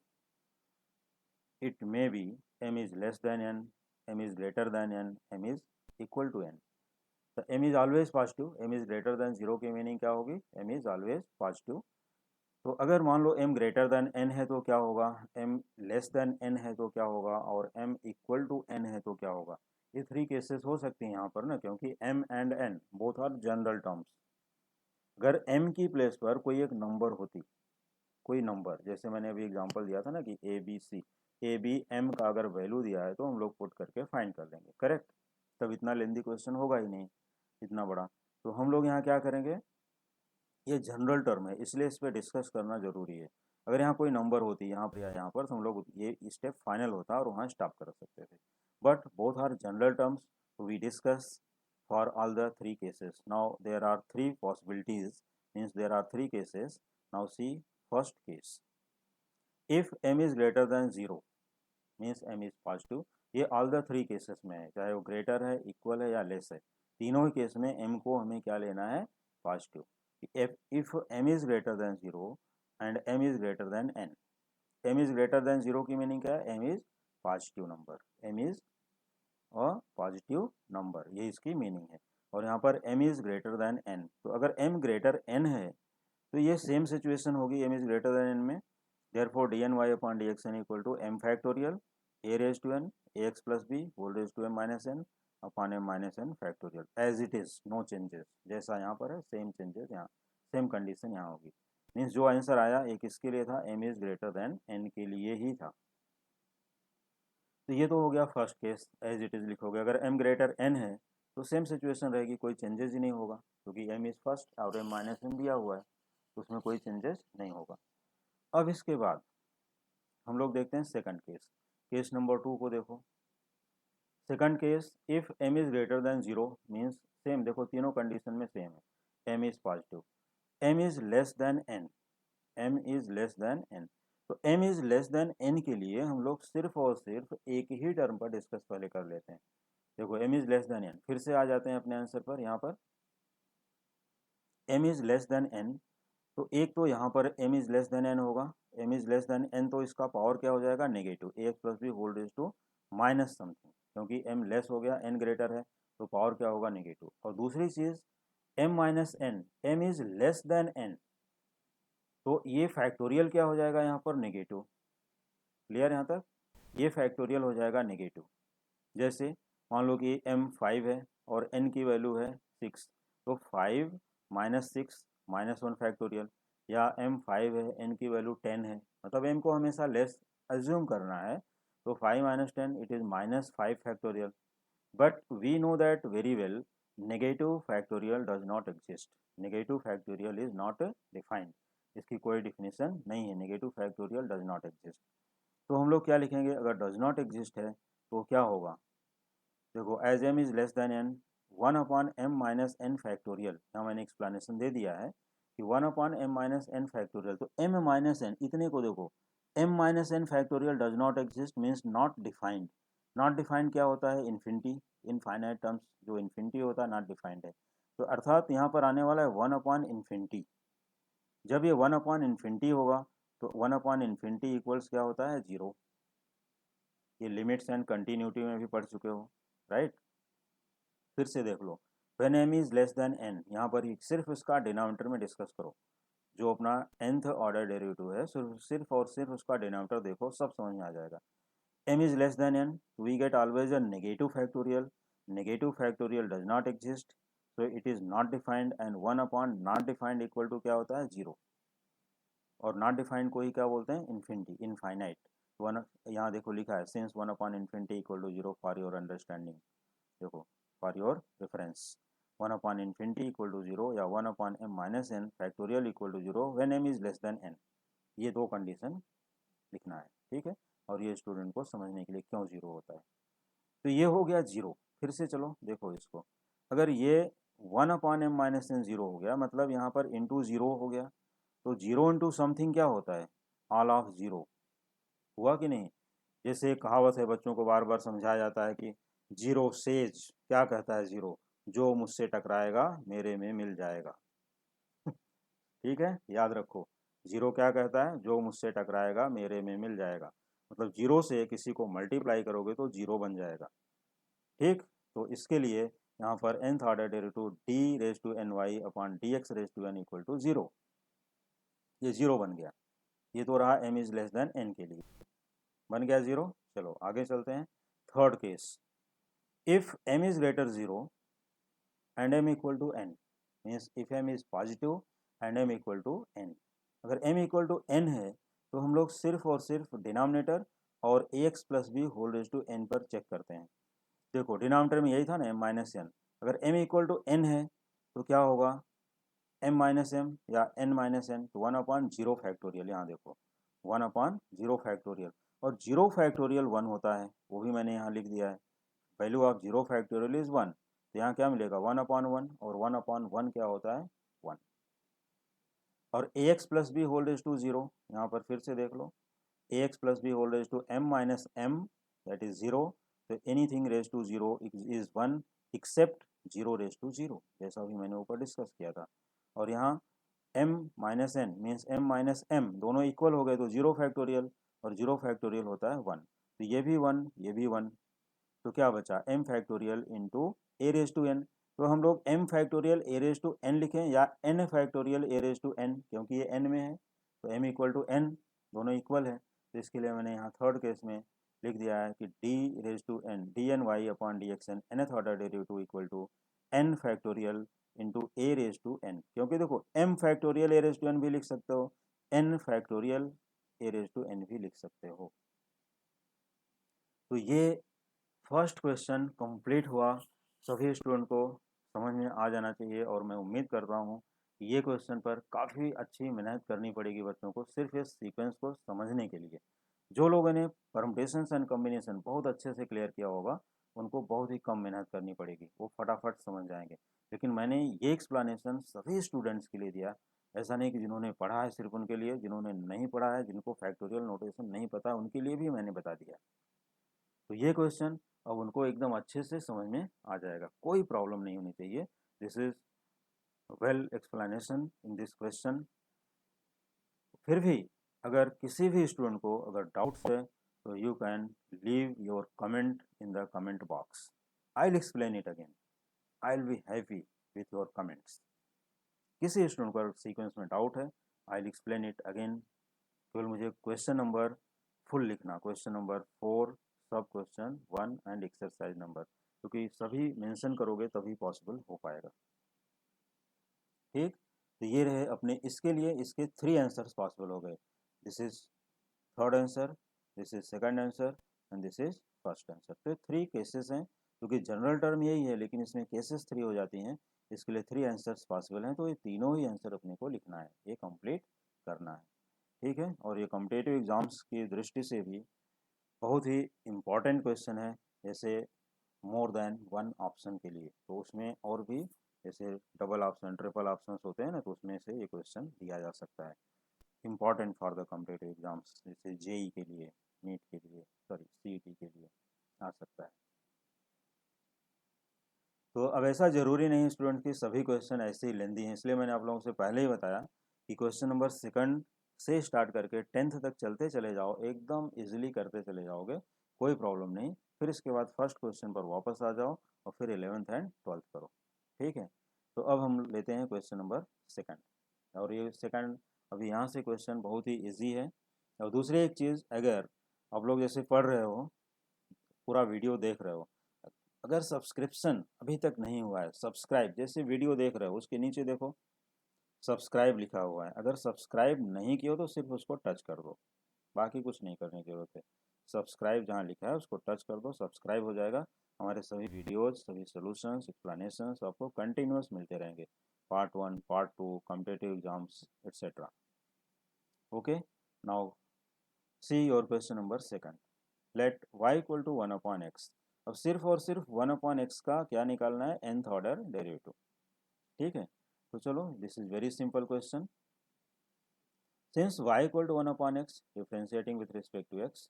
it may be m is less than n, m is greater than n, m is equal to n, so m is always positive, m is greater than 0 की meaning क्या होगी, m is always positive। तो अगर मान लो m greater than n है तो क्या होगा, m लेस देन n है तो क्या होगा, और m इक्वल टू n है तो क्या होगा, ये थ्री केसेस हो सकते हैं यहाँ पर ना, क्योंकि m and n both are general terms. अगर m की प्लेस पर कोई एक नंबर होती, कोई नंबर, जैसे मैंने अभी एग्जांपल दिया था ना कि a b c, a b m का अगर वैल्यू दिया है तो हम लोग पुट करके फाइंड कर लेंगे, करेक्ट, तब इतना लेंदी क्वेश्चन होगा ही नहीं इतना बड़ा। तो हम लोग यहाँ क्या करेंगे, ये जनरल टर्म है इसलिए इस पर डिस्कस करना जरूरी है। अगर यहाँ कोई नंबर होती यहाँ पर या यहाँ पर तो हम लोग ये स्टेप फाइनल होता और वहाँ स्टॉप कर सकते थे, but both are general terms, we discuss for all the three cases। Now there are three possibilities, means there are three cases। Now see first case, if m is greater than 0 means m is positive, ये all the three cases में है, चाहे वो greater है, equal है या less है, तीनों ही केस में m को हमें क्या लेना है, positive. if m is greater than 0 and m is greater than n, m is greater than 0 की मीनिंग क्या है, m is positive number, m is a positive number, ये इसकी मीनिंग है। और यहाँ पर m is greater than n, तो अगर m ग्रेटर n है तो ये सेम सिचुएशन होगी m is greater than n में। Therefore dny upon dxn equal to m factorial a raise to n ax plus b whole raise to m minus n upon m minus n factorial as it is, no changes. जैसा यहाँ पर है same changes यहाँ, same condition यहाँ होगी। Means जो answer आया एक किसके लिए था, m is greater than n के लिए ही था। तो ये तो हो गया first case, as it is लिखोगे। अगर m ग्रेटर n है तो सेम सिचुएशन रहेगी, कोई चेंजेस ही नहीं होगा, क्योंकि m इज़ फर्स्ट और m माइनस n दिया हुआ है, तो उसमें कोई चेंजेस नहीं होगा। अब इसके बाद हम लोग देखते हैं सेकंड केस। केस नंबर 2 को देखो। Second case, if m is greater then 0 means same, देखो तीनों कंडीशन में सेम है। m is positive, m is less than n, m is less than n। तो m is less than n के लिए हम लोग सिर्फ और सिर्फ एक ही टर्म पर डिस्कस पहले कर लेते हैं। देखो m is less than n, फिर से आ जाते हैं अपने आंसर पर। यहाँ पर m is less than n, तो एक तो यहाँ पर m is less than n होगा। m is less than n तो इसका पावर क्या हो जाएगा, negative, ax plus B whole raise to minus something, क्योंकि m लेस हो गया, n ग्रेटर है, तो पावर क्या होगा, नेगेटिव। और दूसरी चीज़ m minus n, m is less than n, तो ये फैक्टोरियल क्या हो जाएगा यहाँ पर, नेगेटिव। क्लियर यहाँ तक, ये फैक्टोरियल हो जाएगा नेगेटिव। जैसे मान लो कि m 5 है और n की वैल्यू है 6, तो 5 माइनस 6 माइनस 1 फैक्टोरियल, या m 5 है, n की वैल्यू 10 है, मतलब m को हमेशा लेस अज्यूम करना है, तो 5 minus 10 it is minus 5 factorial. But we know that very well negative factorial does not exist, negative factorial is not defined, इसकी कोई डिफिनेशन नहीं है, negative factorial does not exist. तो हम लोग क्या लिखेंगे, अगर डज नॉट एग्जिस्ट है तो क्या होगा, देखो as m is less than n, 1 upon m minus n factorial, यहाँ मैंने एक्सप्लेनेशन दे दिया है कि 1 upon m minus n factorial, तो m माइनस n इतने को देखो, m minus n factorial does not exist means not defined. Not defined क्या होता है, इन्फिनिटी, इनफाइनाइट टर्म्स जो इन्फिनिटी होता है नॉट डिफाइंड है, तो अर्थात यहाँ पर आने वाला है 1 अपॉन इन्फिनिटी। जब ये 1 अपॉन इन्फिनिटी होगा तो 1 अपॉन इन्फिनिटी इक्वल्स क्या होता है, 0। ये लिमिट्स एंड कंटिन्यूटी में भी पढ़ चुके हो, राइट। फिर से देख लो, when m is less than n, यहाँ पर ही सिर्फ इसका डिनोमिनेटर में डिस्कस करो, जो अपना nth ऑर्डर डेरिवेटिव है सिर्फ और सिर्फ उसका डिनोमिनेटर देखो, सब समझ में आ जाएगा। m is less than n, we get always a negative factorial, negative factorial does not exist, so it is not defined, and 1 upon not defined equal to क्या होता है, 0। और नॉट डिफाइंड को ही क्या बोलते हैं, इन्फिनिटी, इनफाइनाइट। वन, यहाँ देखो लिखा है since 1 upon infinity equal to 0 for your understanding, देखो for your reference, 1 upon infinity equal to 0 या 1 upon m minus n factorial equal to 0 when m is less than n, ये दो condition लिखना है, ठीक है। और ये स्टूडेंट को समझने के लिए क्यों 0 होता है। तो ये हो गया 0। फिर से चलो देखो इसको, अगर ये 1 अपॉन m माइनस n 0 हो गया, मतलब यहाँ पर इंटू 0 हो गया, तो 0 इंटू समथिंग क्या होता है, ऑल ऑफ 0, हुआ कि नहीं। जैसे एक कहावत है, बच्चों को बार बार समझाया जाता है कि जीरो सेज, क्या कहता है जीरो, जो मुझसे टकराएगा मेरे में मिल जाएगा। ठीक है, याद रखो, जीरो क्या कहता है, जो मुझसे टकराएगा मेरे में मिल जाएगा, मतलब जीरो से किसी को मल्टीप्लाई करोगे तो जीरो बन जाएगा, ठीक। तो इसके लिए यहाँ पर nth order derivative d raise to N Y upon D x raise to n equal to 0, ये 0 बन गया। ये तो रहा m is less than n के लिए, बन गया 0। चलो आगे चलते हैं, third case, if m is greater 0 and m equal to n, means if m is positive and m equal to n, अगर m equal to n है तो हम लोग सिर्फ और सिर्फ डिनोमिनेटर और ax plus B whole raise to n पर चेक करते हैं। देखो डिनोमिनेटर में यही था ना m माइनस n, अगर m इक्वल टू n है तो क्या होगा, m माइनस m या n माइनस n, तो 1 अपॉन 0 फैक्टोरियल, यहाँ देखो 1 अपॉन 0 फैक्टोरियल, और 0 फैक्टोरियल 1 होता है, वो भी मैंने यहाँ लिख दिया है, वैल्यू ऑफ 0 फैक्टोरियल इज 1, तो यहाँ क्या मिलेगा 1 अपॉन 1, और 1 अपॉन 1 क्या होता है 1। और A x plus B whole raise to 0, यहाँ पर फिर से देख लो, A x plus B whole raise to m minus m that is 0, तो anything raise to 0 is 1 except 0 raise to 0, जैसा भी मैंने ऊपर डिस्कस किया था। और यहाँ m minus n means m minus m दोनों इक्वल हो गए, तो 0 फैक्टोरियल, और 0 फैक्टोरियल होता है 1, तो ये भी 1 ये भी 1, तो क्या बचा m factorial into A raise to n. तो हम लोग m factorial a raise to n लिखें या n factorial a raise to n, क्योंकि ये n में है तो m इक्वल टू n, दोनों इक्वल है। तो इसके लिए मैंने यहाँ थर्ड केस में लिख दिया है कि d raise to n d N Y upon D x n nth order derivative equal to n factorial into A raise to n, क्योंकि देखो m factorial a raise to n भी लिख सकते हो, n factorial a raise to n भी लिख सकते हो। तो ये फर्स्ट क्वेश्चन कंप्लीट हुआ। सभी स्टूडेंट को समझ में आ जाना चाहिए और मैं उम्मीद करता हूँ कि ये क्वेश्चन पर काफ़ी अच्छी मेहनत करनी पड़ेगी बच्चों को सिर्फ इस सीक्वेंस को समझने के लिए। जो लोगों ने परमुटेशंस एंड कॉम्बिनेशन बहुत अच्छे से क्लियर किया होगा उनको बहुत ही कम मेहनत करनी पड़ेगी, वो फटाफट समझ जाएंगे। लेकिन मैंने ये एक्सप्लेनेशन सभी स्टूडेंट्स के लिए दिया, ऐसा नहीं कि जिन्होंने पढ़ा है सिर्फ उनके लिए, जिन्होंने नहीं पढ़ा है, जिनको फैक्टोरियल नोटेशन नहीं पता उनके लिए भी मैंने बता दिया। तो ये क्वेश्चन अब उनको एकदम अच्छे से समझ में आ जाएगा, कोई प्रॉब्लम नहीं होनी चाहिए। This is well explanation in this question. फिर भी अगर किसी भी स्टूडेंट को अगर डाउट्स है तो you can leave your comment in the comment box, I will explain it again, I will be happy with your comments. किसी स्टूडेंट को सीक्वेंस में डाउट है I will explain it again, केवल मुझे क्वेश्चन नंबर फुल लिखना, question number 4, सब question 1 and exercise number, क्योंकि सभी मेंशन करोगे तभी पॉसिबल हो पाएगा। ठीक, तो ये रहे अपने इसके लिए, इसके 3 आंसर्स पॉसिबल हो गए। This is third answer, this is second answer and this is first answer. तो 3 केसेस हैं, क्योंकि जनरल टर्म यही है लेकिन इसमें केसेस 3 हो जाती हैं, इसके लिए 3 आंसर्स पॉसिबल हैं। तो ये तीनों ही आंसर अपने को लिखना है, ये कंप्लीट करना है। ठीक है, और ये कॉम्पिटिटिव एग्जाम्स की दृष्टि से भी बहुत ही इम्पॉर्टेंट क्वेश्चन है, जैसे मोर देन 1 ऑप्शन के लिए। तो उसमें और भी जैसे डबल ऑप्शन, ट्रिपल ऑप्शन होते हैं ना, तो उसमें से ये क्वेश्चन दिया जा सकता है, important for the competitive exams, जैसे जेई के लिए, नीट के लिए, सॉरी सीईटी के लिए आ सकता है। तो अब ऐसा ज़रूरी नहीं स्टूडेंट कि सभी क्वेश्चन ऐसे ही लेंदी हैं, इसलिए मैंने आप लोगों से पहले ही बताया कि क्वेश्चन नंबर सेकंड से स्टार्ट करके 10th तक चलते चले जाओ, एकदम इजीली करते चले जाओगे, कोई प्रॉब्लम नहीं। फिर इसके बाद फर्स्ट क्वेश्चन पर वापस आ जाओ और फिर 11th एंड 12th करो। ठीक है, तो अब हम लेते हैं क्वेश्चन नंबर सेकंड, और ये सेकंड अभी यहाँ से क्वेश्चन बहुत ही ईजी है। और दूसरी एक चीज़, अगर आप लोग जैसे पढ़ रहे हो, पूरा वीडियो देख रहे हो, अगर सब्सक्रिप्शन अभी तक नहीं हुआ है, सब्सक्राइब जैसे वीडियो देख रहे हो उसके नीचे देखो सब्सक्राइब लिखा हुआ है, अगर सब्सक्राइब नहीं किया हो तो सिर्फ उसको टच कर दो, बाकी कुछ नहीं करने की जरूरत है। सब्सक्राइब जहाँ लिखा है उसको टच कर दो, सब्सक्राइब हो जाएगा। हमारे सभी वीडियोज, सभी सोल्यूशंस, एक्सप्लेनेशंस आपको कंटिन्यूस मिलते रहेंगे, part 1, part 2, competitive exams et cetera. Okay, now see your question number second, let y equal to 1 upon x. अब सिर्फ और सिर्फ 1 अपॉन एक्स का क्या निकालना है, nth ऑर्डर डेरिवेटिव। ठीक है, तो चलो this is very simple question. Since y equal to 1 upon x, differentiating with respect to x,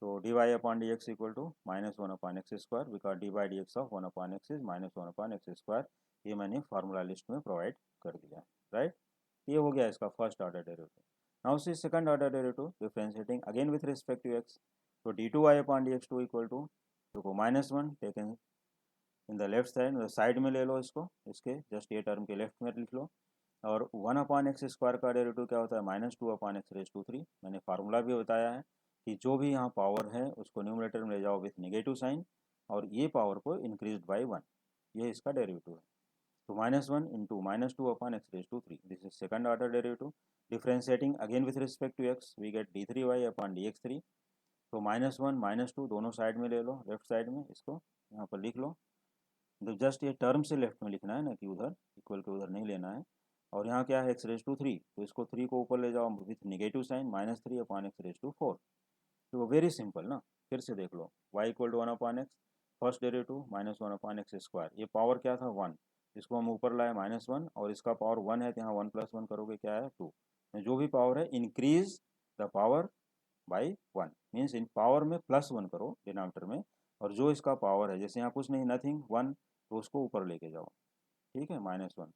तो dy upon D x equal to -1 upon x square, because d by D x of 1 upon x is -1 upon x square. ये मैंने formula list में provide कर दिया है, right. ये हो गया इसका first order derivative. Now see second order derivative, differentiating again with respect to x, तो d2y upon D x two equal to, देखो -1 taken in the left side, side में ले लो इसको, इसके जस्ट ये टर्म के लेफ्ट में लिख लो। और 1 अपॉन एक्स स्क्वायर का डेरिवेटिव क्या होता है, -2 अपॉन एक्स रेज टू 3। मैंने फार्मूला भी बताया है कि जो भी यहाँ पावर है उसको न्यूमरेटर में ले जाओ विथ नेगेटिव साइन, और ये पावर को इंक्रीज बाई 1, ये इसका डेरिवेटिव है। तो -1 into -2 upon x raise to 3, this is second order derivative. Differentiating again with respect to x, we get d3y upon dx3। तो -1 -2 दोनों साइड में ले लो, लेफ्ट साइड में इसको यहाँ पर लिख लो, तो जस्ट ये टर्म से लेफ्ट में लिखना है ना, कि उधर इक्वल के उधर नहीं लेना है। और यहाँ क्या है, एक्स रेज टू 3, तो इसको 3 को ऊपर ले जाओ with negative sign, -3 upon x raise to 4। तो वेरी सिंपल ना, फिर से देख लो, y equal to 1 upon x, first derivative -1 upon x square, ये पावर क्या था 1, इसको हम ऊपर लाए -1, और इसका पावर 1 है, तो यहाँ 1 + 1 करोगे क्या है 2। जो भी पावर है increase the power by 1, means in power में +1 करो डिनोमिनेटर में, और जो इसका पावर है, जैसे यहाँ कुछ नहीं, नथिंग 1, तो उसको ऊपर लेके जाओ। ठीक है, -1,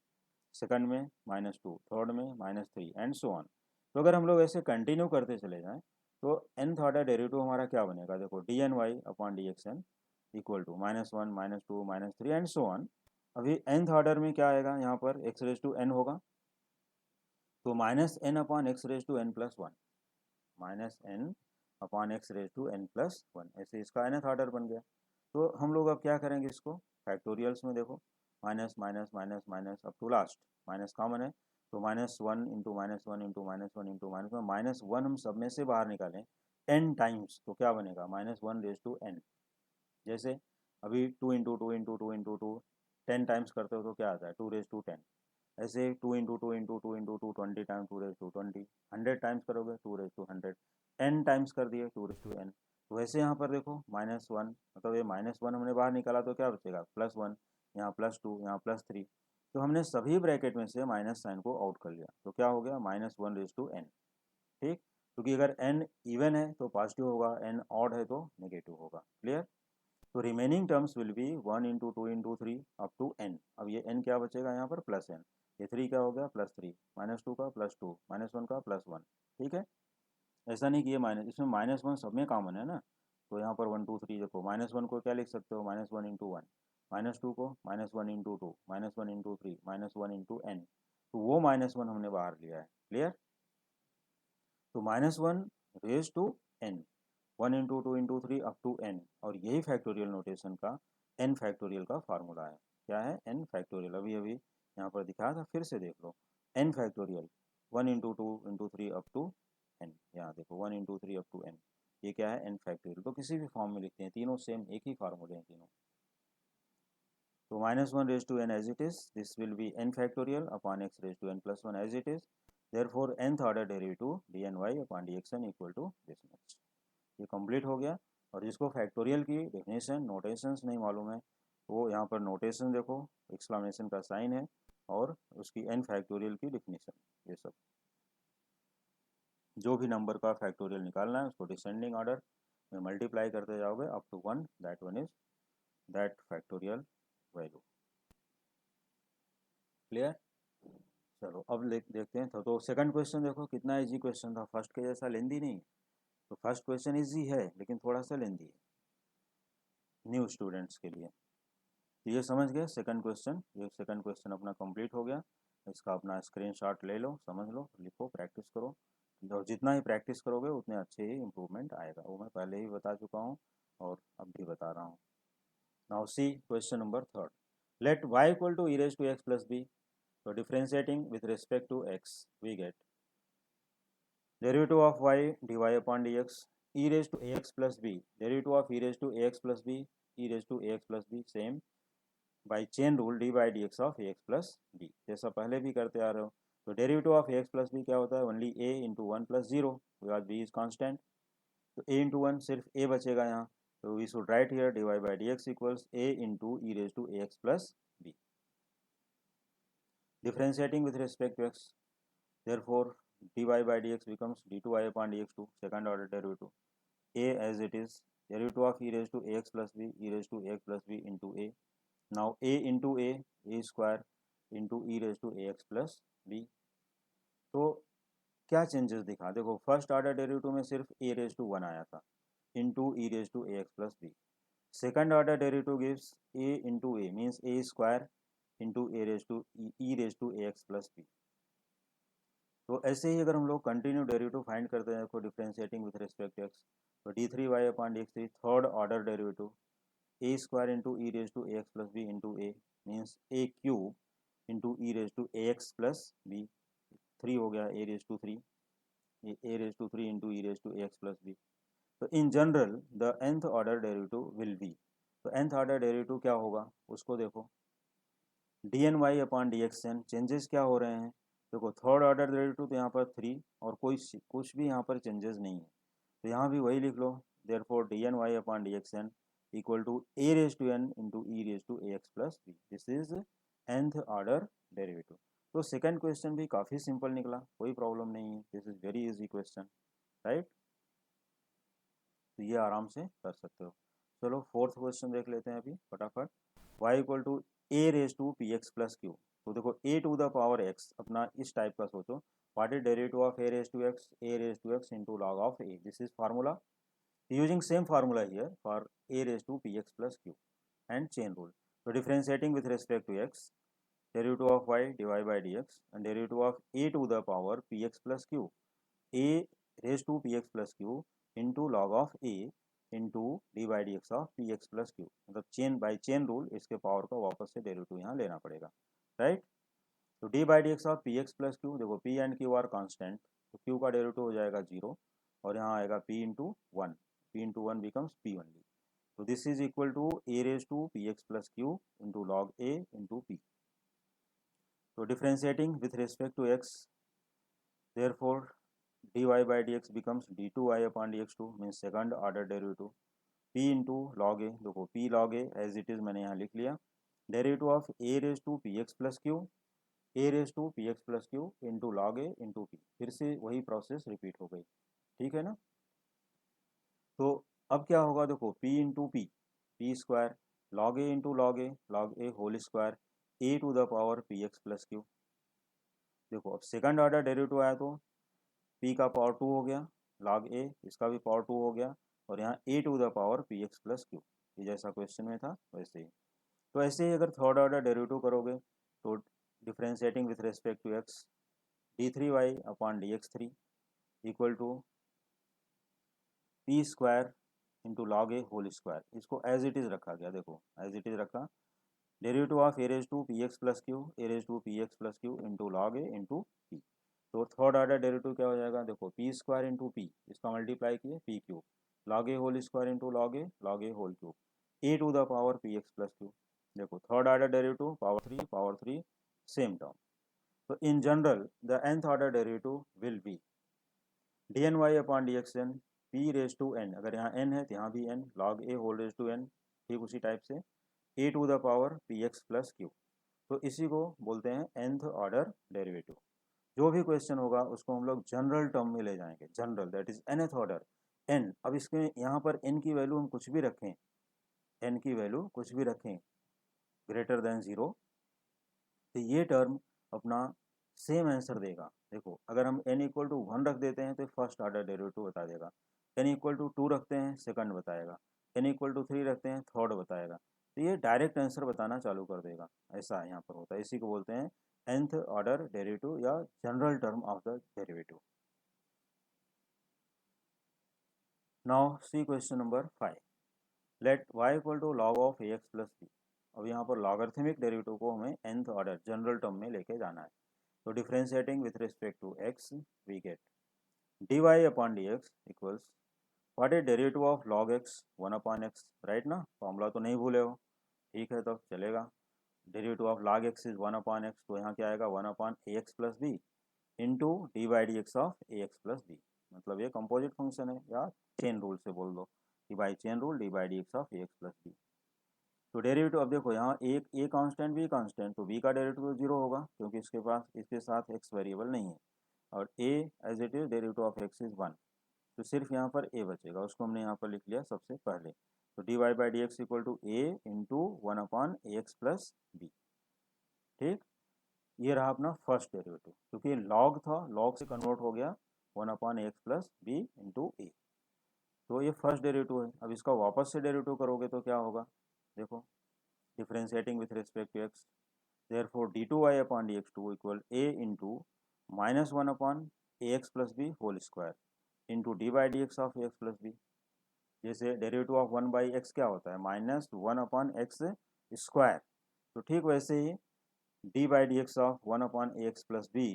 सेकंड में -2, थर्ड में -3 एंड सो ऑन। तो अगर हम लोग ऐसे कंटिन्यू करते चले जाएं तो nth ऑर्डर डेरिवेटिव हमारा क्या बनेगा, देखो d N Y upon D x N, equal to -1 -2 -3 and so on. अभी nth ऑर्डर में क्या आएगा, यहाँ पर x रेज टू n होगा, तो -n upon x raise to n plus 1, -n upon x raise to n plus 1, ऐसे इसका nth ऑर्डर बन गया। तो हम लोग अब क्या करेंगे, इसको फैक्टोरियल्स में देखो, minus minus minus minus up to last, minus common है तो -1 इंटू -1 इंटू -1 इंटू -1 हम सब में से बाहर निकालें n टाइम्स, तो क्या बनेगा -1 रेज टू n। जैसे अभी 2 into two into two into to 10 times करते हो तो क्या आता है 2 रेज टू 10। ऐसे 2 into two into two into two 20 times 2 raise to 20, 100 times करोगे 2 रेज टू 100, n टाइम्स कर दिए 2 रेज टू n। तो वैसे यहाँ पर देखो -1 मतलब ये -1 हमने बाहर निकाला तो क्या बचेगा +1, यहाँ +2, यहाँ +3, तो हमने सभी ब्रैकेट में से माइनस साइन को आउट कर लिया, तो क्या हो गया -1 रेज टू n। ठीक, क्योंकि अगर n इवन है तो पॉजिटिव होगा, n ऑड है तो नेगेटिव होगा। क्लियर। तो remaining terms will be 1 into two into three up to n। अब ये n क्या बचेगा यहाँ पर +n, ये 3 क्या हो गया +3, -2 का +2, -1 का +1। ठीक है, ऐसा नहीं कि ये माइनस, इसमें -1 सब में कॉमन है ना, तो यहाँ पर 1 2 3 देखो, -1 को क्या लिख सकते हो -1 इंटू 1, -2 को -1 into to, -1 into three, -1 into n, तो वो -1 हमने बाहर लिया है। क्लियर। तो -1 raise to n, 1 into two into three up to n, और यही फैक्टोरियल नोटेशन का n फैक्टोरियल का फार्मूला है। क्या है n फैक्टोरियल, अभी अभी यहाँ पर दिखाया था, फिर से देख लो, n factorial 1 into two into three up to n, यहाँ देखो 1 into three up to n, ये क्या है n फैक्टोरियल। तो किसी भी फॉर्म में लिखते हैं, तीनों सेम एक ही फार्मूले हैं तीनों। तो -1 raise to n as it is, this will be n factorial upon x raise to n plus 1 as it is, therefore nth order derivative dny upon dxn equal to this much. ये complete हो गया। और जिसको factorial की definition notations नहीं मालूम है, वो यहाँ पर नोटेशन देखो, एक्सक्लामेशन का साइन है और उसकी n फैक्टोरियल की डेफिनेशन, ये सब जो भी नंबर का फैक्टोरियल निकालना है उसको डिसेंडिंग ऑर्डर में मल्टीप्लाई करते जाओगे up to 1, that one is that factorial value. Clear. चलो अब देखते हैं। तो सेकंड क्वेश्चन देखो कितना इजी क्वेश्चन था, फर्स्ट के जैसा लेंदी नहीं। तो फर्स्ट क्वेश्चन इजी है लेकिन थोड़ा सा लेंदी है न्यू स्टूडेंट्स के लिए। तो ये समझ गए सेकंड क्वेश्चन, ये सेकंड क्वेश्चन अपना कंप्लीट हो गया। इसका अपना स्क्रीनशॉट ले लो, समझ लो, लिखो, प्रैक्टिस करो, और जितना ही प्रैक्टिस करोगे उतने अच्छे ही इम्प्रूवमेंट आएगा, वो मैं पहले ही बता चुका हूँ और अब भी बता रहा हूँ। Now see question number third, let y equal to e raise to x plus b. So differentiating with respect to x, we get derivative of y dy upon dx, e raised to ax plus b, derivative of e raised to ax plus b, e raised to ax plus b, same by chain rule d by dx of ax plus b, जैसा पहले भी करते आ रहे हो। तो derivative of ax plus b क्या होता है, only a into one plus zero, because b is constant. तो a इंटू वन सिर्फ a बचेगा यहाँ, तो we should write here dy by dx equals a into e raise to ax plus b। Differentiating with respect to x, therefore dy by dx becomes d2y upon dx2, second order derivative, a as it is, derivative of e raised to ax plus b, e raised to ax plus b into a, now a into a square into e raised to ax plus b। तो क्या changes दिखा, देखो first order derivative में सिर्फ a raise to 1 आया था into E raise to ax plus b, second order derivative gives a into a means a square into A raise to e raise to ax plus b। तो ऐसे ही अगर हम लोग continue derivative find करते हैं, तो differentiating with respect to x, तो D three Y upon D X three third order derivative, A square into E raise to A x plus B into A means A cube into E raise to A x plus B, three हो गया A raise to three, A raise to three into E raise to A x plus B. तो in general the nth order derivative will B, तो nth order derivative क्या होगा उसको देखो, d N Y upon D x n, changes क्या हो रहे हैं, देखो थर्ड ऑर्डर डेरिवेटिव तो यहाँ पर थ्री और कोई कुछ भी यहाँ पर चेंजेस नहीं है, तो यहाँ भी वही लिख लो, therefore D N Y upon D x N equal to A raise to N into E raise to A x plus B, this is nth order derivative. तो सेकंड क्वेश्चन भी काफ़ी सिंपल निकला, कोई प्रॉब्लम नहीं है, this is very easy question, right. तो ये आराम से कर सकते हो। चलो फोर्थ क्वेश्चन देख लेते हैं अभी फटाफट, y equal to A raise to P x plus q. तो देखो a to the power x अपना इस टाइप का सोचो, what is derivative of a raise to x, a raise to x into log of a, this is formula. Using same formula here for a raised to px plus q and chain rule. So differentiating with respect to x, derivative of y dy by dx and derivative of a to the power px plus q, a raised to px plus q into log of a into dy by dx of px plus q, मतलब chain by chain rule इसके power का वापस से derivative यहाँ लेना पड़ेगा, right. तो D by D x of P x plus Q, देखो P and Q are constant, तो क्यू का डेरिवेटिव हो जाएगा 0 और यहाँ आएगा P into one, P into one becomes P only. तो this is equal to A raise to P x plus Q into log A into p. तो differentiating with respect to x, therefore dy by dx becomes d2y upon dx2 means second order derivative, p into log a, देखो p log a as it is मैंने यहाँ लिख लिया, derivative of a raise to P x plus q, a raise to P x plus Q into log A into p, फिर से वही process repeat हो गई, ठीक है ना। तो अब क्या होगा, देखो p into p, p square log A into log A whole square a to the power P x plus Q. देखो अब सेकंड ऑर्डर डेरिवेटिव आया तो p का पावर 2 हो गया, लॉग ए इसका भी पावर 2 हो गया, और यहाँ A to the power P x plus Q, ये जैसा क्वेश्चन में था वैसे ही। तो ऐसे ही अगर थर्ड ऑर्डर डेरिवेटिव करोगे तो differentiating with respect to x, d3y upon dx3 equal to p square into log A whole square, इसको एज इट इज़ रखा गया, देखो एज इट इज़ रखा, derivative of a raise to P x plus q, a raise to P x plus Q into log A into p. तो third order derivative क्या हो जाएगा, देखो पी स्क्वायर इंटू पी, इसका multiply किए p cube, log A whole square into log A whole cube, A to the power P x plus Q. देखो third order derivative power three same term. So in general, the nth order derivative will be dny upon dxn p raised to n, अगर यहाँ n है तो यहाँ भी n, log a whole raised to n, ठीक उसी type से a to the power px plus q। तो इसी को बोलते हैं nth ऑर्डर डेरिवेटिव। जो भी क्वेश्चन होगा उसको हम लोग जनरल टर्म में ले जाएंगे, general that is nth order n। अब इसके यहाँ पर n की वैल्यू हम कुछ भी रखें, n की वैल्यू कुछ भी रखें ग्रेटर देन 0, तो ये टर्म अपना सेम आंसर देगा। देखो अगर हम n इक्वल टू 1 रख देते हैं तो फर्स्ट ऑर्डर डेरिवेटिव बता देगा, n इक्वल टू 2 रखते हैं सेकंड बताएगा, n इक्वल टू 3 रखते हैं थर्ड बताएगा, तो ये डायरेक्ट आंसर बताना चालू कर देगा, ऐसा यहाँ पर होता है। इसी को बोलते हैं nth ऑर्डर डेरिवेटिव या general term of the derivative. Now see question number 5, let y equal to log of ax plus b। अब यहाँ पर लॉगरिथमिक डेरिवेटिव को हमें nth ऑर्डर जनरल टर्म में लेके जाना है। तो differentiating with respect to x we get dy upon dx equals what is derivative of log x 1 upon x, right ना, फॉर्मूला तो नहीं भूले हो, ठीक है तो चलेगा। Derivative of log x is 1 upon x, तो यहाँ क्या आएगा 1 upon A x plus B into D by D x of A x plus b, मतलब ये कंपोजिट फंक्शन है या चेन रूल से बोल दो d by chain rule d by D x of A x plus B. तो derivative अब देखो यहाँ एक ए कांस्टेंट बी कांस्टेंट, तो बी का डेरिवेटिव 0 होगा क्योंकि इसके पास इसके साथ एक्स वेरिएबल नहीं है, और A as it is derivative of x is 1, तो सिर्फ यहाँ पर ए बचेगा, उसको हमने यहाँ पर लिख लिया सबसे पहले। तो d y by D x equal to a into 1 upon A x plus b, ठीक। ये रहा अपना फर्स्ट डेरिवेटिव, क्योंकि लॉग था, लॉग से कन्वर्ट हो गया 1 upon A x plus B into a, तो ये फर्स्ट डेरिवेटिव है। अब इसका वापस से डेरिवेटिव करोगे तो क्या होगा, देखो differentiating with respect to x, therefore d2y upon dx2 equal a into minus 1 upon ax plus b whole square into d by dx of ax plus b। जैसे डेरिवेटिव ऑफ 1 बाई एक्स क्या होता है, minus 1 upon x square, तो ठीक वैसे ही D by D x of 1 upon A x plus B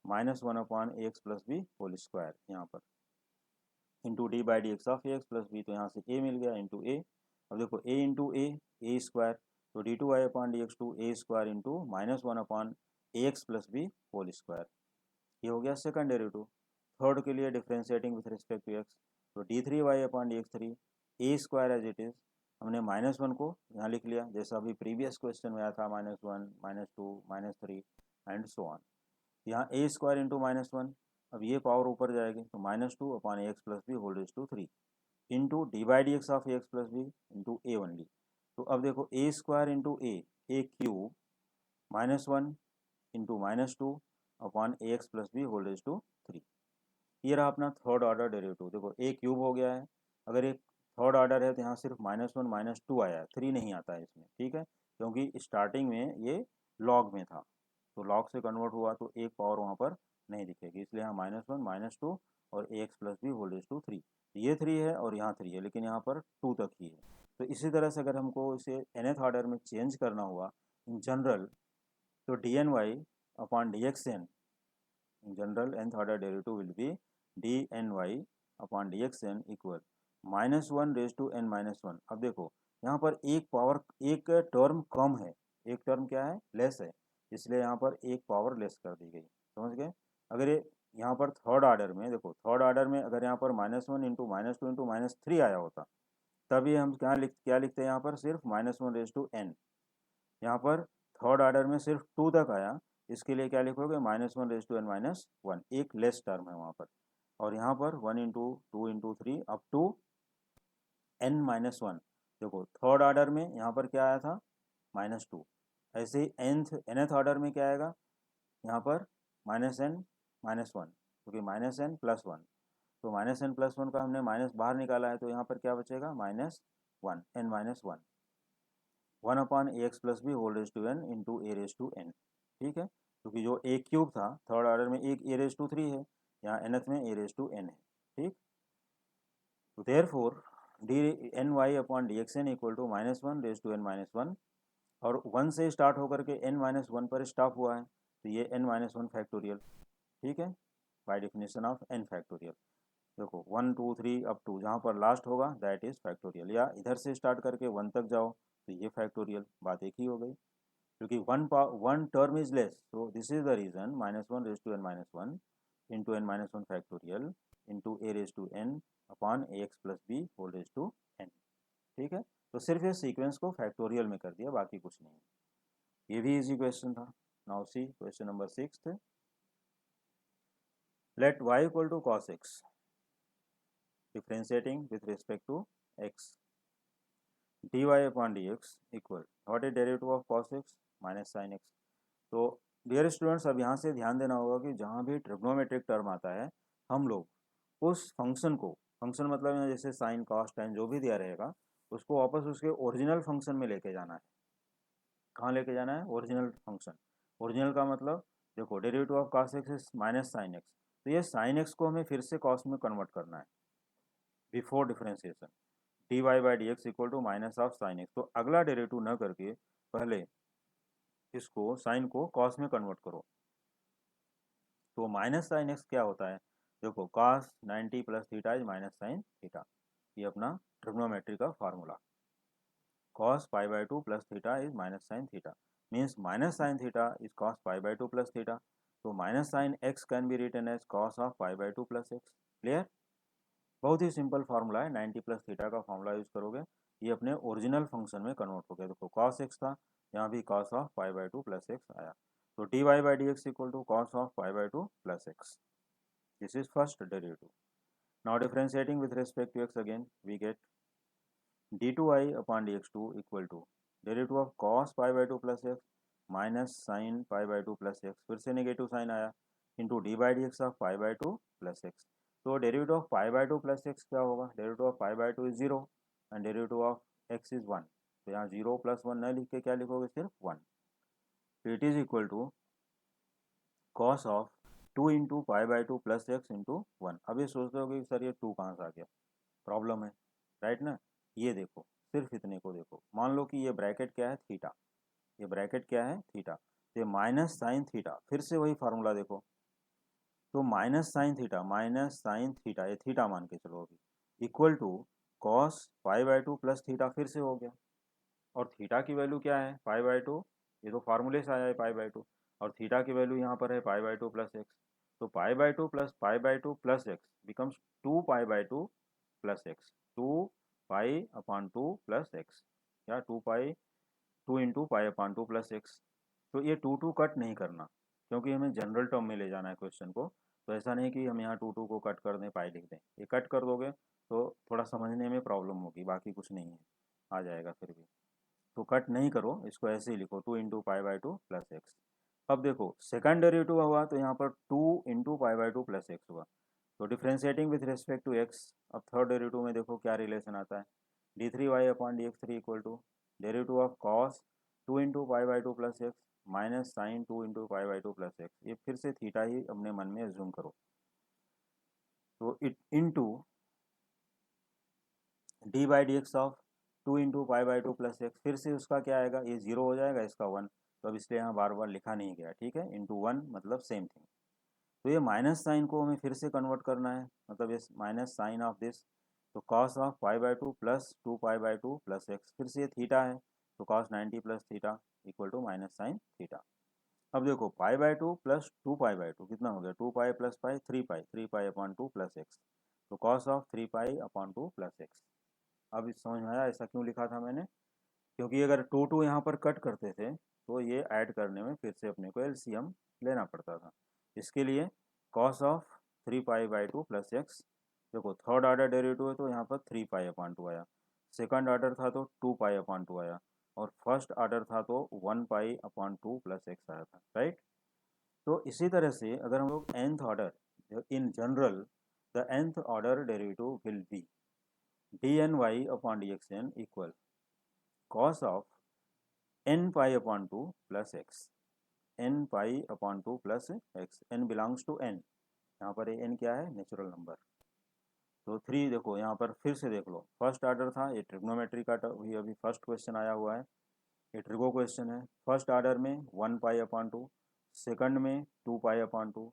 minus 1 upon A x plus B whole square यहाँ पर into D by D x of A x plus B, तो यहाँ से ए मिल गया इंटू ए। अब देखो ए इंटू ए स्क्वायर, तो D two Y upon D x two ए square into minus 1 upon ए x plus B whole square, ये हो गया सेकंड डेरिवेटिव। थर्ड के लिए differentiating with respect to x, तो D three Y upon D X three A square as it is, हमने minus 1 को यहाँ लिख लिया जैसा अभी प्रीवियस क्वेश्चन में आया था, -1 -2 -3 एंड सो ऑन। यहाँ ए स्क्वायर इंटू -1, अब ये पावर ऊपर जाएगी तो -2 upon A x plus B whole raise to 3 into D by D x of A x plus B into A only. तो अब देखो ए square into A cube -1 into -2 upon A x plus B whole raise to 3, ये रहा अपना third order derivative. देखो ए cube हो गया है, अगर एक थर्ड ऑर्डर है तो यहाँ सिर्फ -1 -2 आया है, 3 नहीं आता है इसमें, ठीक है, क्योंकि स्टार्टिंग में ये लॉग में था, तो लॉग से कन्वर्ट हुआ तो एक पावर वहाँ पर नहीं दिखेगी, इसलिए यहाँ -1 -2 और ax plus B whole raise to 3, ये 3 है और यहाँ 3 है, लेकिन यहाँ पर 2 तक ही है। तो इसी तरह से अगर हमको इसे nth ऑर्डर में चेंज करना हुआ इन जनरल, तो d N Y upon D x n, in general nth order derivative will be dny upon dxn equal -1 raise to n -1। अब देखो यहाँ पर एक पावर, एक टर्म कम है, एक टर्म क्या है, लेस है, इसलिए यहाँ पर एक पावर लेस कर दी गई, समझ गए। अगर ये यहाँ पर थर्ड ऑर्डर में देखो, थर्ड ऑर्डर में अगर यहाँ पर -1 इंटू -2 इंटू -3 आया होता, तब ये हम क्या लिखते हैं यहाँ पर, सिर्फ -1 रेज टू n। यहाँ पर थर्ड ऑर्डर में सिर्फ 2 तक आया, इसके लिए क्या लिखोगे, -1 रेज टू n -1, एक लेस टर्म है वहाँ पर। और यहाँ पर 1 into 2 into 3 up to n -1, देखो थर्ड ऑर्डर में यहाँ पर क्या आया था, -2, ऐसे ही nth ऑर्डर में क्या आएगा, यहाँ पर -n -1, क्योंकि -n प्लस 1, तो -n प्लस 1 का हमने माइनस बाहर निकाला है, तो यहाँ पर क्या बचेगा, -1 n -1, 1 upon A x plus B whole raise to N into A raise to n, ठीक है, क्योंकि जो ए क्यूब था थर्ड ऑर्डर में एक ए रेज टू 3 है, यहाँ nth में ए रेज टू एन है, ठीक। तो therefore d N Y upon D x N equal to -1 raise to n -1, और 1 से स्टार्ट होकर के n -1 पर स्टॉप हुआ है, तो ये n -1 फैक्टोरियल, ठीक है, by definition of n factorial. देखो 1 2 3 अप टू जहाँ पर लास्ट होगा दैट इज फैक्टोरियल, या इधर से स्टार्ट करके 1 तक जाओ तो ये फैक्टोरियल, बात एक ही हो गई, क्योंकि one term is less, so this is the reason -1 raised to n -1 into n -1 factorial into a raised to n upon ax plus b whole raised to n, ठीक है। तो सिर्फ ये सीक्वेंस को फैक्टोरियल में कर दिया, बाकी कुछ नहीं, ये भी इजी क्वेश्चन था। Now see question number 6, let y equal to cos x differentiating with respect to x, dy upon dx equal what is derivative of cos x minus sin x। तो डियर स्टूडेंट्स, अब यहाँ से ध्यान देना होगा कि जहाँ भी ट्रिग्नोमेट्रिक टर्म आता है, हम लोग उस फंक्शन को, फंक्शन मतलब यहाँ जैसे साइन कॉस tan जो भी दिया रहेगा, उसको वापस उसके ओरिजिनल फंक्शन में लेके जाना है। कहाँ लेके जाना है, ओरिजिनल फंक्शन। ओरिजिनल का मतलब देखो, derivative of cos x is minus sine x, तो ये साइन एक्स को हमें फिर से cos में कन्वर्ट करना है before differentiation, d y by D x equal to minus of sine x. तो अगला डेरिवेटिव न करके पहले इसको साइन को कॉस में कन्वर्ट करो। तो माइनस साइन एक्स क्या होता है, देखो cos 90 plus theta is minus sine theta, ये अपना ट्रिग्नोमेट्री का formula. Cos pi by 2 plus theta is minus sine theta, means minus sine theta is cos pi by 2 plus theta. तो minus sine x can be written as cos of pi by 2 plus x. Clear, बहुत ही simple formula है, 90 plus theta का formula use करोगे, ये अपने original function में convert हो गया। देखो कॉस एक्स था, यहाँ भी cos of pi by 2 plus x आया, तो d y by D x equal to cos of pi by 2 plus x, this is first derivative. Now differentiating with respect to x again we get d2i upon dx2 equal to derivative of cos pi by 2 plus x minus sine pi by 2 plus x, फिर से negative sine आया, into D by D x of pi by 2 plus x. तो derivative of pi by 2 plus x क्या होगा, derivative of pi by 2 is 0 and derivative of x is 1, तो यहाँ 0 plus 1 न लिख के क्या लिखोगे, सिर्फ 1। तो it is equal to cos of 2 into pi by 2 plus x into 1। अब ये सोचते हो कि सर ये 2 कहाँ से आ गया, प्रॉब्लम है, राइट ना। ये देखो, सिर्फ इतने को देखो, मान लो कि ये ब्रैकेट क्या है, थीटा, ये ब्रैकेट क्या है, थीटा, तो ये माइनस साइन थीटा, फिर से वही फार्मूला देखो, तो माइनस साइन थीटा, ये थीटा मान के चलो अभी, equal to cos pi by 2 plus theta, फिर से हो गया, और थीटा की वैल्यू क्या है, पाई बाई 2, ये तो फार्मूले से आया है पाई बाई 2, और थीटा की वैल्यू यहाँ पर है पाई बाई 2 प्लस एक्स, तो pi by 2 plus pi by 2 plus x becomes 2 pi by 2 plus x, 2 pi upon 2 plus x, या 2 पाई 2 इंटू पाई अपॉन 2 प्लस एक्स। तो ये 2 कट नहीं करना, क्योंकि हमें जनरल टर्म में ले जाना है क्वेश्चन को, तो ऐसा नहीं कि हम यहाँ 2 को कट कर दें, पाई लिख दें, ये कट कर दोगे तो थोड़ा समझने में प्रॉब्लम होगी, बाकी कुछ नहीं है, आ जाएगा फिर भी। तो कट नहीं करो, इसको ऐसे ही लिखो, 2 into pi by 2 plus x. अब देखो सेकंड डेरिवेटिव हुआ, तो यहाँ पर 2 into pi by 2 plus x हुआ, तो differentiating with respect to x, अब थर्ड डेरिवेटिव में देखो क्या रिलेशन आता है, d3y upon dx3 equal to derivative of cos 2 into pi by two plus x minus sine 2 into pi by two plus x. ये फिर से थीटा ही अपने मन में एज्यूम करो, तो it into D by D x of 2 into pi by two plus x, फिर से उसका क्या आएगा, ये जीरो हो जाएगा, इसका वन, तो अब इसलिए यहाँ बार बार लिखा नहीं गया, ठीक है, इंटू वन मतलब सेम थिंग। तो ये माइनस साइन को हमें फिर से कन्वर्ट करना है, मतलब ये माइनस साइन ऑफ दिस, तो cos of pi by two plus 2 pi by two plus x, फिर से ये थीटा है, तो cos 90 plus theta equal to minus sine theta. अब देखो pi by two plus 2 pi by two कितना हो गया, 2 pi plus pi 3 pi upon two plus x, तो cos of 3 pi upon two plus x. अब इस समझ में आया ऐसा क्यों लिखा था मैंने, क्योंकि अगर टू टू यहाँ पर कट करते थे तो ये ऐड करने में फिर से अपने को एलसीएम लेना पड़ता था। इसके लिए cos of 3 pi by two plus x, देखो थर्ड ऑर्डर डेरिवेटिव है तो यहाँ पर 3 पाई अपॉन टू आया, सेकंड ऑर्डर था तो 2 पाई अपॉन टू आया, और फर्स्ट ऑर्डर था तो 1 pi upon two plus x आया था, राइट। तो इसी तरह से अगर हम लोग nth order in general, the nth order derivative will be dny upon dxn equal cos of n pi upon two plus x, n pi upon two plus x, n belongs to n, यहाँ पर ये n क्या है, natural number. तो three देखो यहाँ पर फिर से देख लो, फर्स्ट ऑर्डर था, ये ट्रिग्नोमेट्री का भी अभी फर्स्ट क्वेश्चन आया हुआ है, ये ट्रिगो क्वेश्चन है। फर्स्ट ऑर्डर में 1 पाई अपॉन टू, सेकंड में 2 pi upon two,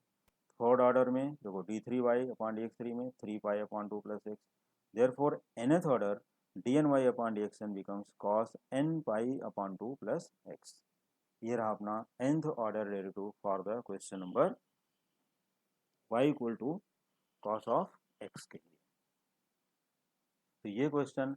third order में देखो d3y अपॉन dx3 में 3 pi upon two plus x, therefore nth order dny upon dxn becomes cos n pi upon two plus x. ये रहा अपना nth order derivative for the question number y equal to cos of x के लिए। तो ये question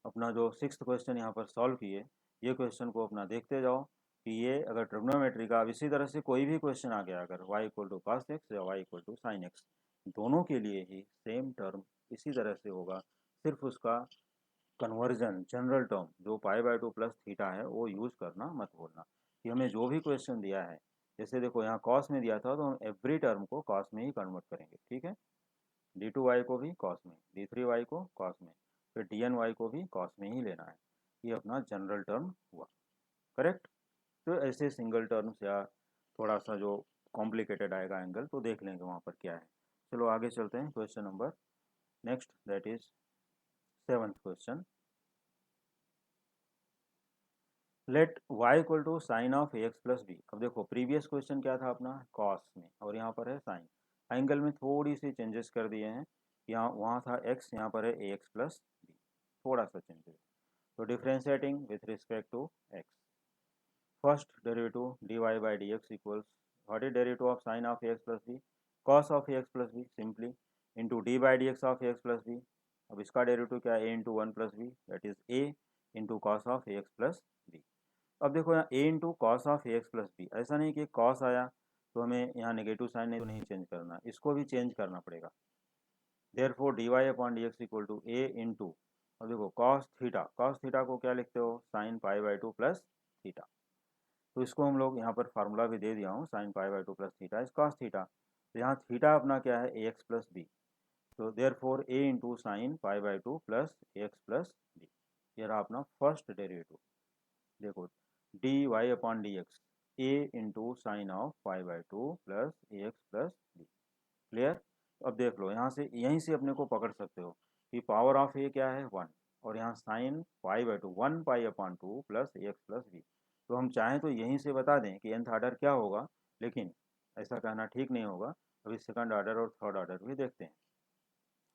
अपना जो sixth question यहाँ पर सॉल्व किए, ये क्वेश्चन को अपना देखते जाओ कि ये अगर ट्रिग्नोमेट्री का अब इसी तरह से कोई भी क्वेश्चन आ गया, अगर y equal to cos x या y equal to sine x, दोनों के लिए ही सेम टर्म इसी तरह से होगा, सिर्फ उसका कन्वर्जन जनरल टर्म जो पाई बाई टू प्लस थीटा है वो यूज़ करना मत भूलना। कि हमें जो भी क्वेश्चन दिया है, जैसे देखो यहाँ कॉस में दिया था तो हम एवरी टर्म को कॉस में ही कन्वर्ट करेंगे, ठीक है, d2y को भी कॉस में, d3y को कॉस में, फिर dny को भी कॉस में ही लेना है, ये अपना जनरल टर्म हुआ, करेक्ट। तो ऐसे सिंगल टर्म्स या थोड़ा सा जो कॉम्प्लिकेटेड आएगा एंगल तो देख लेंगे वहाँ पर क्या है। चलो आगे चलते हैं question number next, that is seventh question. Let y equal to sine of A x plus b. अब देखो प्रीवियस क्वेश्चन क्या था अपना, कॉस में, और यहाँ पर है साइन, एंगल में थोड़ी सी चेंजेस कर दिए हैं, यहाँ वहाँ था x, यहाँ पर है ए एक्स प्लस बी, थोड़ा सा चेंजेस। तो differentiating with respect to x, first derivative dy by D x equals what is derivative of sine of A x plus b, cos of A x plus b simply, into D by D x of A x plus b. अब इसका derivative क्या है, a into one plus b, that is a into cos of A x plus b. अब देखो यहाँ a into cos of A x plus B, ऐसा नहीं कि कॉस आया तो हमें यहाँ नेगेटिव साइन नहीं, तो नहीं चेंज करना, इसको भी चेंज करना पड़ेगा। Therefore d Y upon D x equal to a into, अब देखो कॉस थीटा को क्या लिखते हो, sine pi by two plus theta, तो इसको हम लोग यहाँ पर फार्मूला भी दे दिया हूँ, sine pi by two plus theta is cos theta, तो यहाँ थीटा अपना क्या है, ए एक्स प्लस बी, तो therefore a into sine pi by two plus a x plus b, ये रहा अपना फर्स्ट डेरिवेटिव। देखो d Y upon D x, a into sine of pi by two plus a x plus b, clear. अब देख लो यहाँ से, यहीं से अपने को पकड़ सकते हो कि पावर ऑफ ए क्या है, वन, और यहाँ sine pi by two, one pi upon two plus a x plus B, तो हम चाहें तो यहीं से बता दें कि nth ऑर्डर क्या होगा, लेकिन ऐसा कहना ठीक नहीं होगा, अभी सेकंड ऑर्डर और थर्ड ऑर्डर भी देखते हैं।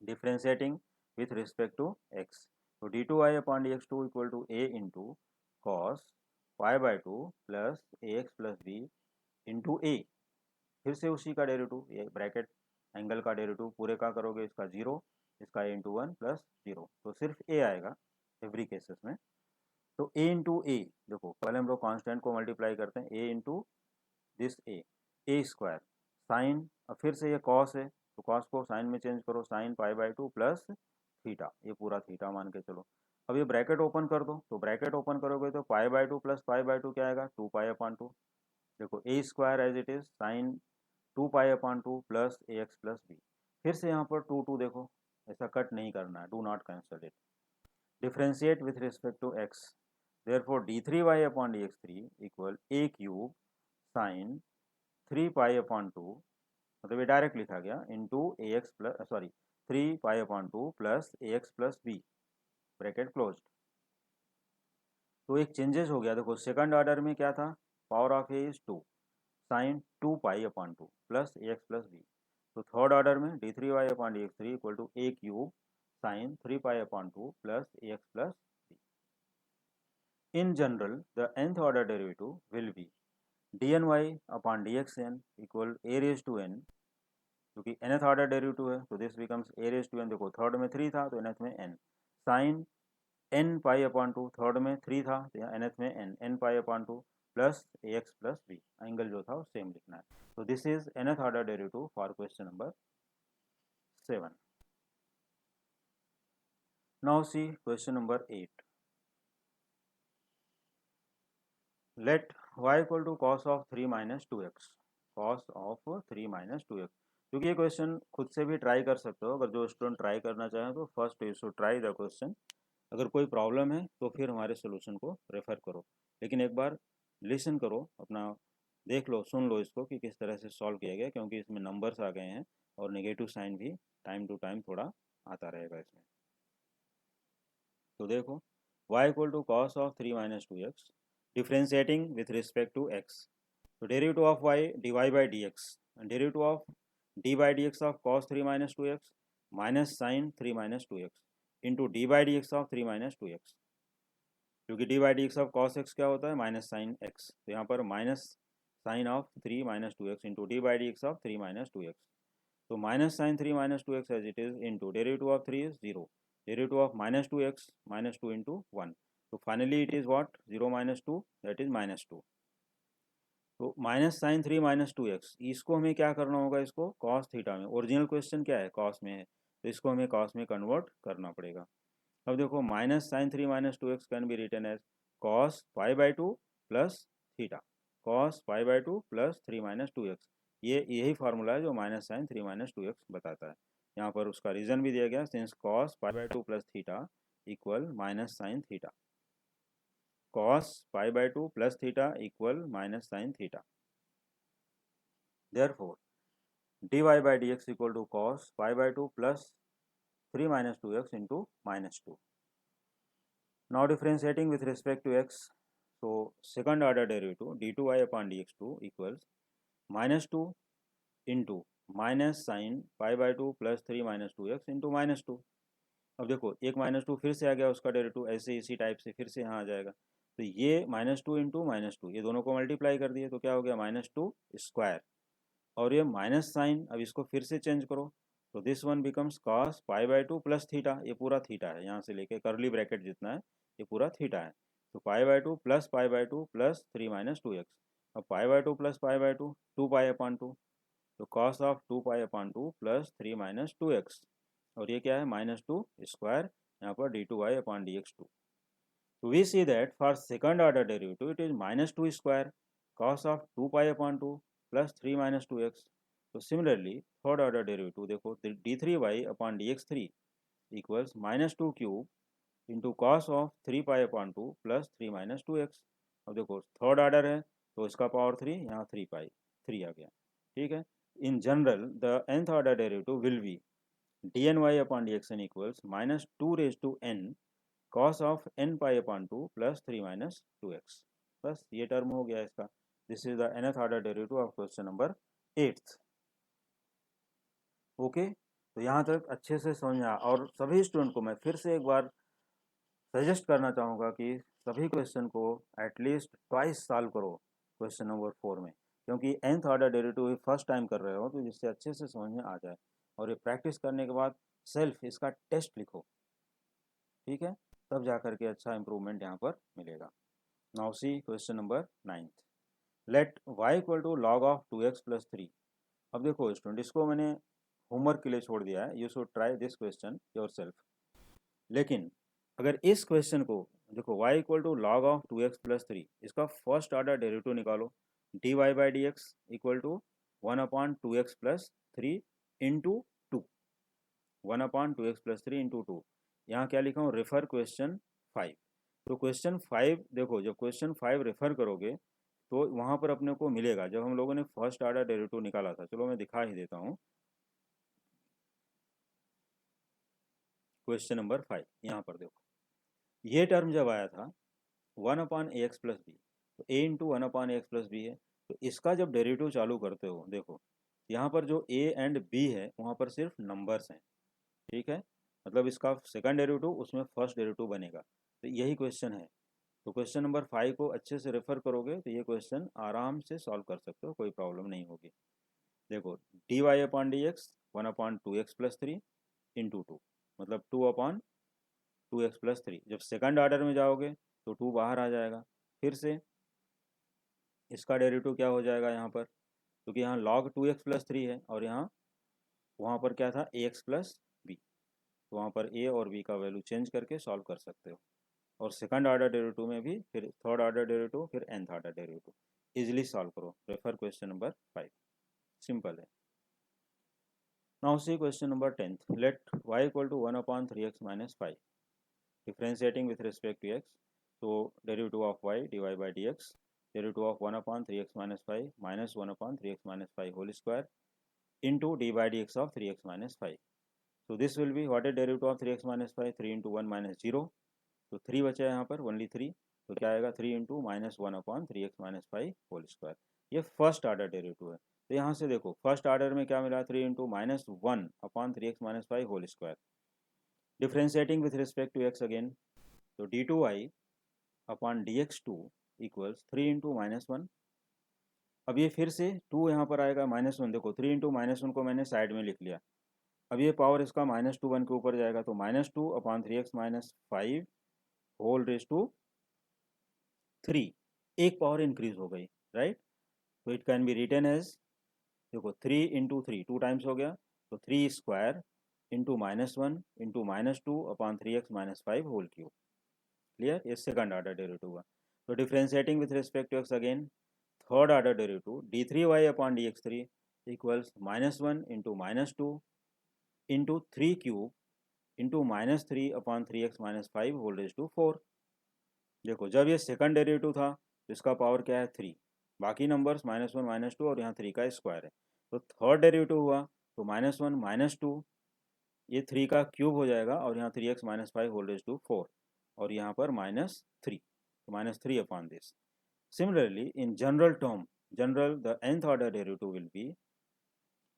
Differentiating with respect to x, तो D two I upon D x two equal to a into cos pi by two plus a x plus B into a, फिर से उसी का derivative, ये ब्रैकेट एंगल का डेरिवेटिव पूरे का करोगे, इसका जीरो, इसका ए इंटू वन प्लस जीरो, तो सिर्फ ए आएगा एवरी केसेस में। तो ए इंटू ए, देखो पहले हम लोग कांस्टेंट को मल्टीप्लाई करते हैं, a into this a square, sine, अब फिर से ये कॉस है तो कॉस को साइन में चेंज करो, sign pi by two plus theta, ये पूरा थीटा मान के चलो। अब ये ब्रैकेट ओपन कर दो, तो ब्रैकेट ओपन करोगे तो pi by two plus pi by two क्या आएगा, टू पाई अपॉन टू, देखो ए square as it is sine two pi upon two plus a x plus b, फिर से यहाँ पर 2 देखो, ऐसा कट नहीं करना है, do not cancel it. Differentiate with respect to x, therefore d3y upon dx3 equal a cube sine 3 pi upon 2, मतलब ये डायरेक्ट लिखा गया, into A x plus 3 pi upon 2 plus a x plus b, bracket closed. तो एक changes हो गया, देखो second order में क्या था, power of a is 2 sine 2 pi upon 2 plus a x plus B. तो थर्ड ऑर्डर में d3y upon dx3 equal to a cube sine 3 pi upon 2 plus a x plus b. In general the nth order derivative will be dny upon dxn equal a raise to n, क्योंकि nth order derivative है तो this becomes a raise to n। देखो third में 3 था तो nth में n, sine n pi upon 2, third में 3 था तो यहाँ nth में n pi upon 2 plus a x plus b, angle जो था वो सेम लिखना है। तो this is nth order derivative for question number 7। Now see question number 8। Let y equal to cos of 3 minus 2x, cos of 3 minus 2x। क्योंकि ये question खुद से भी ट्राई कर सकते हो, अगर जो स्टूडेंट ट्राई करना चाहें तो first you should try the question. अगर कोई प्रॉब्लम है तो फिर हमारे सोल्यूशन को रेफ़र करो, लेकिन एक बार लिसन करो, अपना देख लो, सुन लो इसको कि किस तरह से सॉल्व किया गया, क्योंकि इसमें नंबर्स आ गए हैं और नेगेटिव साइन भी टाइम टू टाइम थोड़ा आता रहेगा इसमें। तो देखो y equal to cos of 3 minus 2x, differentiating with respect to x। तो derivative of y dy by dx, derivative of d by dx of cos 3 minus 2x minus sine 3 minus 2x into D by D x of 3 minus 2x, क्योंकि d by D x of cos x क्या होता है, minus sine x, तो यहाँ पर minus sine of 3 minus 2x into D by D x of 3 minus 2x। तो minus sine 3 minus 2x as it is into derivative of 3 is 0, derivative of minus 2x minus 2 into 1, तो finally it is what, 0 minus 2 that is minus 2। तो minus sine 3 minus 2x, इसको हमें क्या करना होगा, इसको cos theta में, original question क्या है, कॉस में है, तो इसको हमें कॉस में कन्वर्ट करना पड़ेगा। अब देखो minus sine 3 minus 2x can be written as cos pi by 2 plus theta, cos pi by 2 plus 3 minus 2x। ये यही फार्मूला है जो माइनस साइन 3 माइनस 2x बताता है। यहाँ पर उसका रीजन भी दिया गया, since cos pi by 2 plus theta equal minus sine theta, cos pi by 2 plus theta equal minus sin theta. Therefore, dy by dx equal to cos pi by 2 plus 3 minus 2x into minus 2. Now differentiating with respect to x, so second order derivative d2y upon dx2 equals minus 2 into minus sin pi by 2 plus 3 minus 2x into minus 2. अब देखो एक minus 2 फिर से आ गया उसका derivative, ऐसे इसी टाइप से फिर से यहाँ आ जाएगा, तो ये माइनस 2 इंटू माइनस 2, ये दोनों को मल्टीप्लाई कर दिए तो क्या हो गया, माइनस 2 स्क्वायर, और ये माइनस साइन, अब इसको फिर से चेंज करो तो this one becomes cos pi by 2 plus theta, ये पूरा थीटा है, यहाँ से लेके करली ब्रैकेट जितना है ये पूरा थीटा है, तो pi by 2 plus 3 minus 2x। अब पाई by 2 plus pi by 2 2 pi upon 2, तो cos of 2 pi upon 2 plus 3 minus 2x, और ये क्या है, माइनस 2 स्क्वायर, यहाँ पर d2y अपॉन dx2। तो we see that for second order derivative it is minus 2 square cos of 2 pi upon 2 plus 3 minus 2x। तो similarly third order derivative देखो d3y upon dx3 equals minus 2 cube into cos of 3 pi upon 2 plus 3 minus 2x। अब देखो third order है तो इसका power 3, यहाँ 3 पाई 3 आ गया, ठीक है। इन general the nth order derivative will be dny upon dxn equals minus 2 raised to n cos of n pi upon 2 plus 3 minus 2x। बस ये टर्म हो गया इसका। This is the nth order derivative of question number 8। Okay, तो यहाँ तक अच्छे से समझा, और सभी स्टूडेंट को मैं फिर से एक बार सजेस्ट करना चाहूँगा कि सभी क्वेश्चन को एटलीस्ट ट्वाइस सॉल्व करो क्वेश्चन नंबर 4 में, क्योंकि nth order derivative first time कर रहे हो तो जिससे अच्छे से समझ में आ जाए, और ये प्रैक्टिस करने के बाद सेल्फ इसका टेस्ट लिखो, ठीक है, तब जा कर के अच्छा इंप्रूवमेंट यहाँ पर मिलेगा। Now see question number 9। Let y equal to log of 2x plus 3। अब देखो स्टूडेंट, इसको मैंने होमवर्क के लिए छोड़ दिया है, you should try this question yourself. लेकिन अगर इस क्वेश्चन को देखो y equal to log of 2x plus 3, इसका फर्स्ट ऑर्डर डेरिवेटिव निकालो, dy by D x equal to 1 upon 2x plus 3 into 2, 1/2x+3 into 2। यहाँ क्या लिखा हूँ, रेफर क्वेश्चन 5। तो क्वेश्चन 5 देखो, जब क्वेश्चन 5 रेफर करोगे तो वहाँ पर अपने को मिलेगा, जब हम लोगों ने फर्स्ट ऑर्डर डेरिवेटिव निकाला था। चलो मैं दिखा ही देता हूँ। क्वेश्चन नंबर 5 यहाँ पर देखो, ये टर्म जब आया था 1/ax+b, तो a इंटू 1/ax+b है। तो इसका जब डेरिवेटिव चालू करते हो, देखो यहाँ पर जो a एंड b है वहाँ पर सिर्फ नंबर्स हैं, ठीक है। मतलब इसका सेकंड डेरिवेटिव उसमें फर्स्ट डेरिवेटिव बनेगा। तो यही क्वेश्चन है। तो क्वेश्चन नंबर 5 को अच्छे से रेफर करोगे तो ये क्वेश्चन आराम से सॉल्व कर सकते हो, कोई प्रॉब्लम नहीं होगी। देखो dy/dx 1/2x+3 इंटू 2, मतलब 2/2x+3। जब सेकंड ऑर्डर में जाओगे तो 2 बाहर आ जाएगा। फिर से इसका डेरिवेटिव क्या हो जाएगा यहाँ पर, क्योंकि यहाँ log 2x+3 है और यहाँ वहाँ पर क्या था, ax+b। तो वहाँ पर a और b का वैल्यू चेंज करके सॉल्व कर सकते हो। और सेकंड ऑर्डर डेरिवेटिव में भी फिर थर्ड ऑर्डर डेरिवेटिव, फिर nth order derivative. Easily solve करो। रेफर क्वेश्चन नंबर 5, सिंपल है। Now see question number 10th, let y equal to 1/3x - 5, differentiating with respect to x। तो derivative of y dy/dx, derivative of 1/3x - 5 minus 1/3x - 5 whole square into d/dx of 3x - 5। So this will be, what is derivative of 3x minus 5? 3 into 1 minus 0। तो 3 बचा है यहाँ पर, only 3। तो क्या आएगा, 3 इंटू -1/3x - 5 होल स्क्वायर। ये फर्स्ट ऑर्डर डेरिवेटिव है। तो यहाँ से देखो फर्स्ट ऑर्डर में क्या मिला, 3 इंटू -1/3x - 5 whole square. Differentiating with respect to x again, तो d2y/dx2 इक्वल्स 3 इंटू -1। अब ये फिर से 2 यहाँ पर आएगा, -1। देखो 3 इंटू -1 को मैंने साइड में लिख लिया। अब ये पावर इसका -2 1 के ऊपर जाएगा, तो -2/3x - 5 होल रेज टू 3। एक पावर इंक्रीज हो गई, राइट। तो it can be written as, देखो 3 इंटू 3 2 टाइम्स हो गया, तो 3 square into -1 into -2/3x - 5 whole cube. Clear, ये सेकंड ऑर्डर डेरिवेटिव हुआ। तो differentiating with respect to x again, third order derivative d3y/dx3 equals -1 into -2 into 3 cube into -3/3x - 5 whole raise to 4। देखो जब ये second derivative था तो इसका power क्या है, 3। बाकी नंबर्स -1 -2 और यहाँ 3 का स्क्वायर है। तो थर्ड डेरिवेटिव हुआ तो -1 -2, ये 3 का क्यूब हो जाएगा और यहाँ 3x - 5 होल रेज टू 4, और यहाँ पर -3, तो -3 upon this. Similarly in general term, general the nth order derivative will be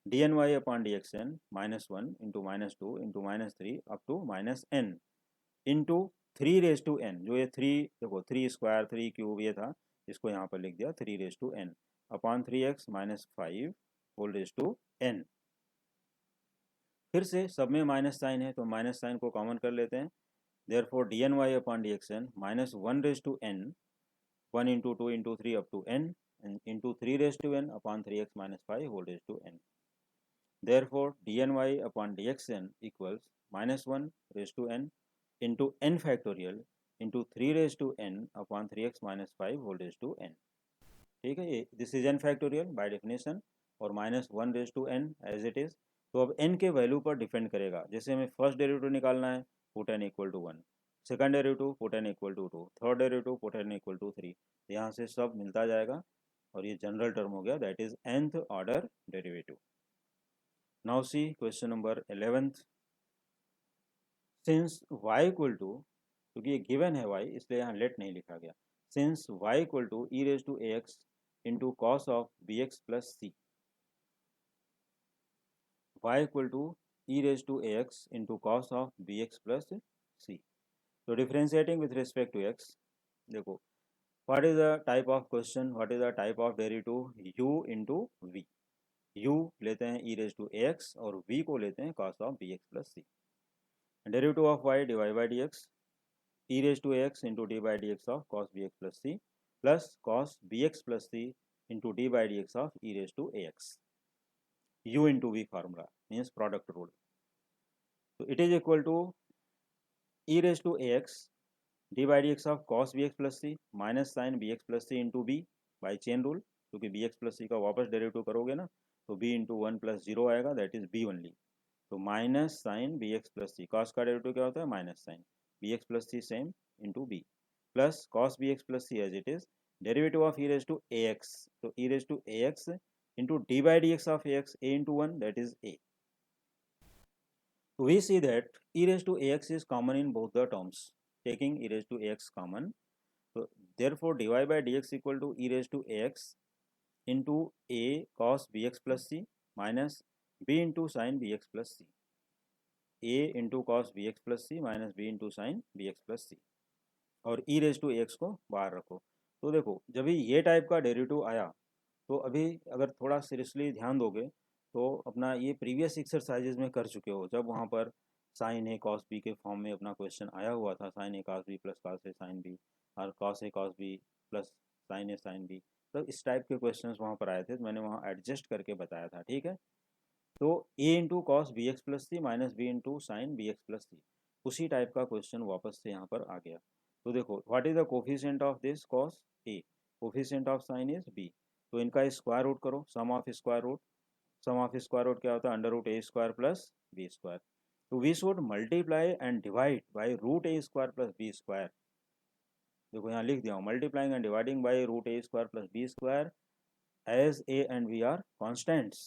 dny/dxn -1 into -2 into -3 up to -n into 3 raise to n। जो ये 3, देखो 3 स्क्वायर 3 क्यूब ये था, इसको यहाँ पर लिख दिया 3 raise to n upon 3x - 5 whole raise to n। फिर से सब में माइनस साइन है तो माइनस साइन को कॉमन कर लेते हैं। Therefore dny/dxn -1 raise to n 1 into 2 into 3 up to n into 3 raise to n upon 3x - 5 whole raise to n। Therefore dny/dxn equals -1 raised to n into n factorial into 3 raised to n upon 3x - 5 whole raised to n। ठीक है, ये this is n factorial by definition, और -1 raise to n as it is. तो अब n के value पर depend करेगा। जैसे हमें फर्स्ट डेरिवेटिव निकालना है, put n equal to 1, second derivative put n equal to 2, third derivative put n equal to 3। यहाँ से सब मिलता जाएगा और ये जनरल टर्म हो गया, that is nth order derivative. Now see question number 11th, since y equal to, क्योंकि ये गिवन है y इसलिए यहाँ लेट नहीं लिखा गया, since y equal to e raise to ax into cos of bx plus c, y equal to e raise to ax into cos of bx plus c। तो differentiating with respect to x, देखो what is the type of question, what is the type of derivative, u into v। u लेते हैं e raise to ax और v को लेते हैं cos of bx plus c। Derivative of y dy/dx e raise to ax into d/dx of cos bx plus c plus cos bx plus c into d/dx of e raise to ax। u into v formula means product rule. तो it is equal to e raise to ax d/dx of cos bx plus c minus sine bx plus c into b by chain rule, क्योंकि bx plus c का वापस derivative करोगे ना तो b into 1 plus 0 आएगा, that is b only. तो minus sine b x plus c, cos का derivative क्या होता है minus sine b x plus c same into b plus cos b x plus c as it is derivative of e raise to A x, तो e raise to A x into D by D x of A x a into one that is a. We see that e raised to ax is common in both the terms. Taking e raised to ax common, so therefore dy by dx equal to e raised to ax into a cos bx plus c minus b into sin bx plus c. a into cos bx plus c minus b into sin bx plus c. और e raised to ax को बाहर रखो. तो देखो जब भी ये type का डेरिवेटिव आया तो अभी अगर थोड़ा सीरियसली ध्यान दोगे तो अपना ये प्रीवियस एक्सरसाइजेज में कर चुके हो, जब वहाँ पर साइन ए कॉस बी के फॉर्म में अपना क्वेश्चन आया हुआ था, sign A cos B plus cos A sine B और cos a cos B plus sign a sine B, तो इस टाइप के क्वेश्चंस वहाँ पर आए थे, तो मैंने वहाँ एडजस्ट करके बताया था. ठीक है, तो a into cos b x plus c minus b into sine b x plus c, उसी टाइप का क्वेश्चन वापस से यहाँ पर आ गया. तो देखो what is the coefficient of this cos a, coefficient of sine is b, तो इनका स्क्वायर रूट करो, sum of square root, sum of square root क्या होता है under root a square plus b square. तो we should multiply and divide by root a square plus b square. देखो यहाँ लिख दिया हूँ multiplying and dividing by root a square plus b square as A and b are constants.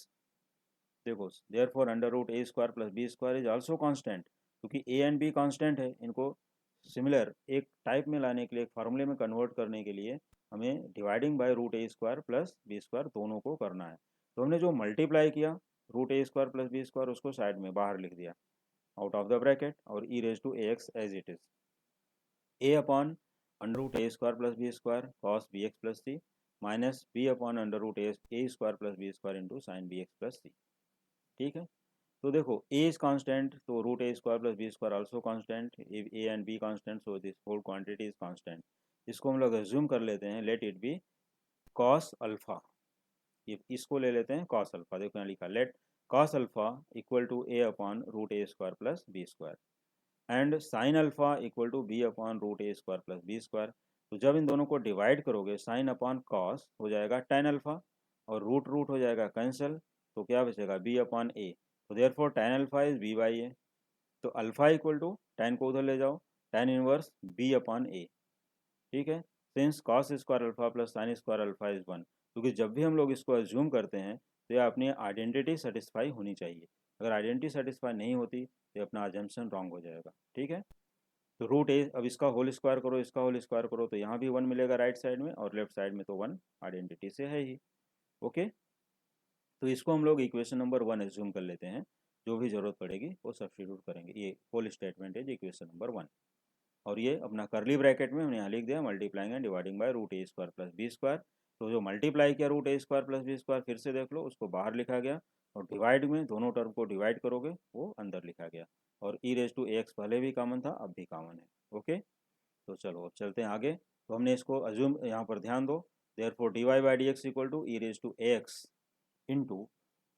देखो therefore under root a square plus b square is also constant, क्योंकि a and B constant है, इनको similar एक type में लाने के लिए, एक फार्मूले में कन्वर्ट करने के लिए हमें dividing by root a square plus b square दोनों को करना है. तो हमने जो मल्टीप्लाई किया root a square plus b square उसको साइड में बाहर लिख दिया आउट ऑफ द ब्रैकेट और e raise to A x as it is a upon under root a square plus b square cos b x plus c minus b upon under root a square plus b square into sine b x plus c. ठीक है, तो देखो a is constant, तो root a square plus b square also constant, a and b constant, so this whole quantity is constant. इसको हम लोग assume कर लेते हैं, let it be cos alpha, इसको ले लेते हैं कॉस अल्फा. देखो यहाँ लिखा let cos alpha equal to a upon root a square plus b square and sine alpha equal to b upon root a square plus b square. तो जब इन दोनों को डिवाइड करोगे साइन अपॉन कॉस हो जाएगा टेन अल्फा और root root हो जाएगा कैंसिल, तो क्या बचेगा बी अपॉन ए. तो therefore tan alpha is b by a, तो अल्फा इक्वल टू टेन को उधर ले जाओ tan inverse b upon a. ठीक है, since cos square alpha plus sine square alpha is one, क्योंकि जब भी हम लोग इसको एज्यूम करते हैं तो ये अपनी आइडेंटिटी सेटिस्फाई होनी चाहिए. अगर आइडेंटिटी सेटिस्फाई नहीं होती तो अपना अजम्पशन रॉन्ग हो जाएगा. ठीक है, तो रूट ए, अब इसका होल स्क्वायर करो इसका होल स्क्वायर करो तो यहाँ भी वन मिलेगा राइट साइड में और लेफ्ट साइड में तो वन आइडेंटिटी से है ही. ओके, तो इसको हम लोग इक्वेशन नंबर वन एज्यूम कर लेते हैं, जो भी ज़रूरत पड़ेगी वो सब्स्टिट्यूट करेंगे. ये होल स्टेटमेंट है इक्वेशन नंबर वन, और ये अपना करली ब्रैकेट में हमने यहाँ लिख दिया multiplying and dividing by root a square plus b square. तो जो मल्टीप्लाई किया root a square plus b square फिर से देख लो उसको बाहर लिखा गया, और डिवाइड में दोनों टर्म को डिवाइड करोगे वो अंदर लिखा गया, और e raise to A x पहले भी कॉमन था अब भी कॉमन है. ओके, तो चलो अब चलते हैं आगे. तो हमने इसको अज्यूम, यहाँ पर ध्यान दो, therefore d y by D x equal to e raise to A x into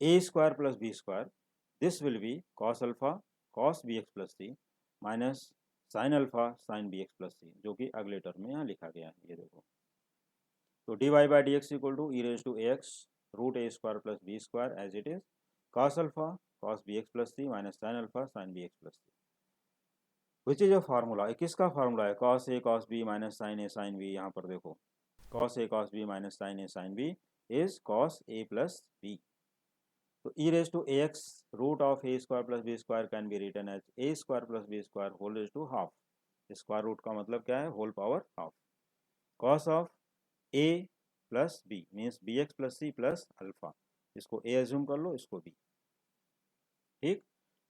A square plus b square, this will be cos alpha cos b x plus c minus sine alpha sine b x plus c, जो कि अगले term में यहाँ लिखा गया है. ये देखो, तो d y by D x equal to e raise to A x root a square plus b square as it is cos alpha cos b x plus c minus sine alpha sine b x plus c. Which is a formula, किसका formula है cos a cos b minus sine a sine b. यहाँ पर देखो cos a cos b minus sine a sine b is cos A plus B. तो e raised to ax root of a square plus b square can be written as a square plus b square whole raised to half. Square root का मतलब क्या है whole power half. cos of a plus b means b x plus c plus alpha, इसको a assume कर लो इसको b. ठीक,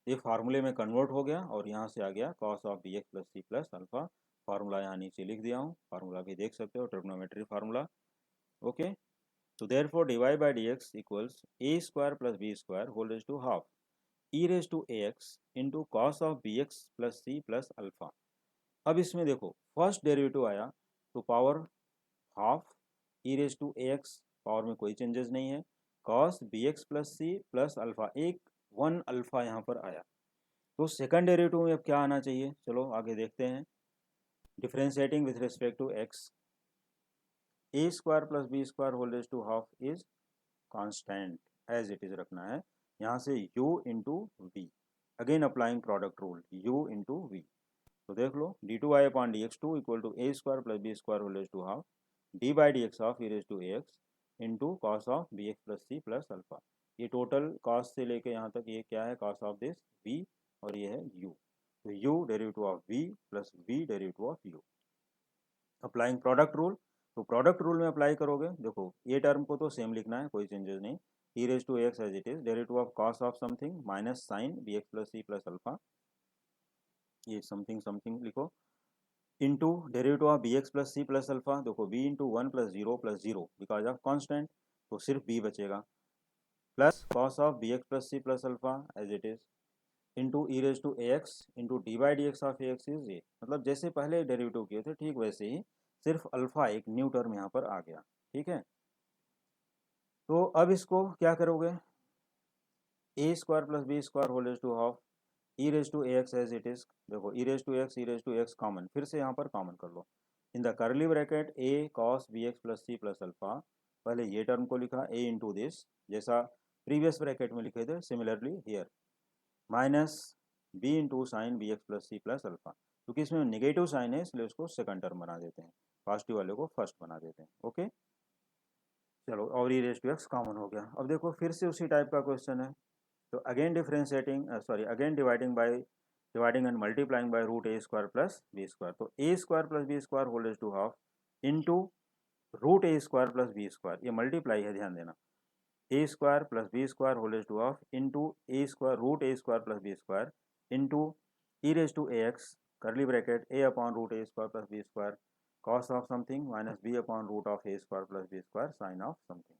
ये फार्मूले में कन्वर्ट हो गया और यहाँ से आ गया cos of b x plus c plus alpha. Formula यहाँ नीचे लिख दिया हूँ, फार्मूला भी देख सकते हो trigonometry formula. Okay, so therefore dy by dx equals a square plus b square whole raised to half e raised to ax into cos of bx plus c plus alpha. अब इसमें देखो first derivative आया तो power half e raised to ax, power में कोई changes नहीं है, cos bx plus c plus alpha, एक वन अल्फा यहाँ पर आया. तो सेकंड डेरिवेटिव में अब क्या आना चाहिए, चलो आगे देखते हैं. Differentiating with respect to x, a square plus b square whole raise to half is constant as it is रखना है. यहाँ से u into v, again applying product rule u into v. तो देख लो d2i/dx2 equal to A square plus b square whole raise to half d by D x of e raise to A x into cos of b x plus c plus alpha. ये total cos से लेके यहाँ तक ये क्या है, cos of this v और ये है u। तो u derivative of v plus v derivative of u। Applying product rule, तो प्रोडक्ट रूल में अप्लाई करोगे, देखो ये टर्म को तो सेम लिखना है, कोई चेंजेस नहीं। E raise to x as it is, derivative of cos of something minus sine b x plus c plus alpha, ये समथिंग समथिंग लिखो, into derivative of b x plus c plus alpha, देखो b into one plus zero because of constant, तो सिर्फ b बचेगा, plus cos of b x plus c plus alpha as it is into E raise to A x into D by D x of A x is a. मतलब जैसे पहले derivative किए थे ठीक वैसे ही, सिर्फ अल्फा एक न्यू टर्म यहाँ पर आ गया। ठीक है, तो अब इसको क्या करोगे, a square plus b square whole raise to half e raise to A x as it is, देखो e raise to x common, फिर से यहाँ पर कॉमन कर लो, in the curly bracket a cos b x plus c plus alpha, पहले ये term को लिखा ए इंटू दिस जैसा प्रीवियस ब्रैकेट में लिखे थे, similarly here minus b into sine b x plus c plus alpha, क्योंकि इसमें नेगेटिव साइन है इसलिए उसको सेकंड टर्म बना देते हैं, पॉजिटिव वाले को फर्स्ट बना देते हैं। ओके चलो, और e raise to x common हो गया। अब देखो फिर से उसी टाइप का क्वेश्चन है, तो again differentiating again dividing and multiplying by root a square plus b square, तो a square plus b square whole raise to half into root a square plus b square, ये multiply है ध्यान देना, a square plus b square whole raise to half into A square root a square plus b square into E raise to A x curly bracket a upon root a square plus b square cos of something minus b upon root of a square plus b square sine of something.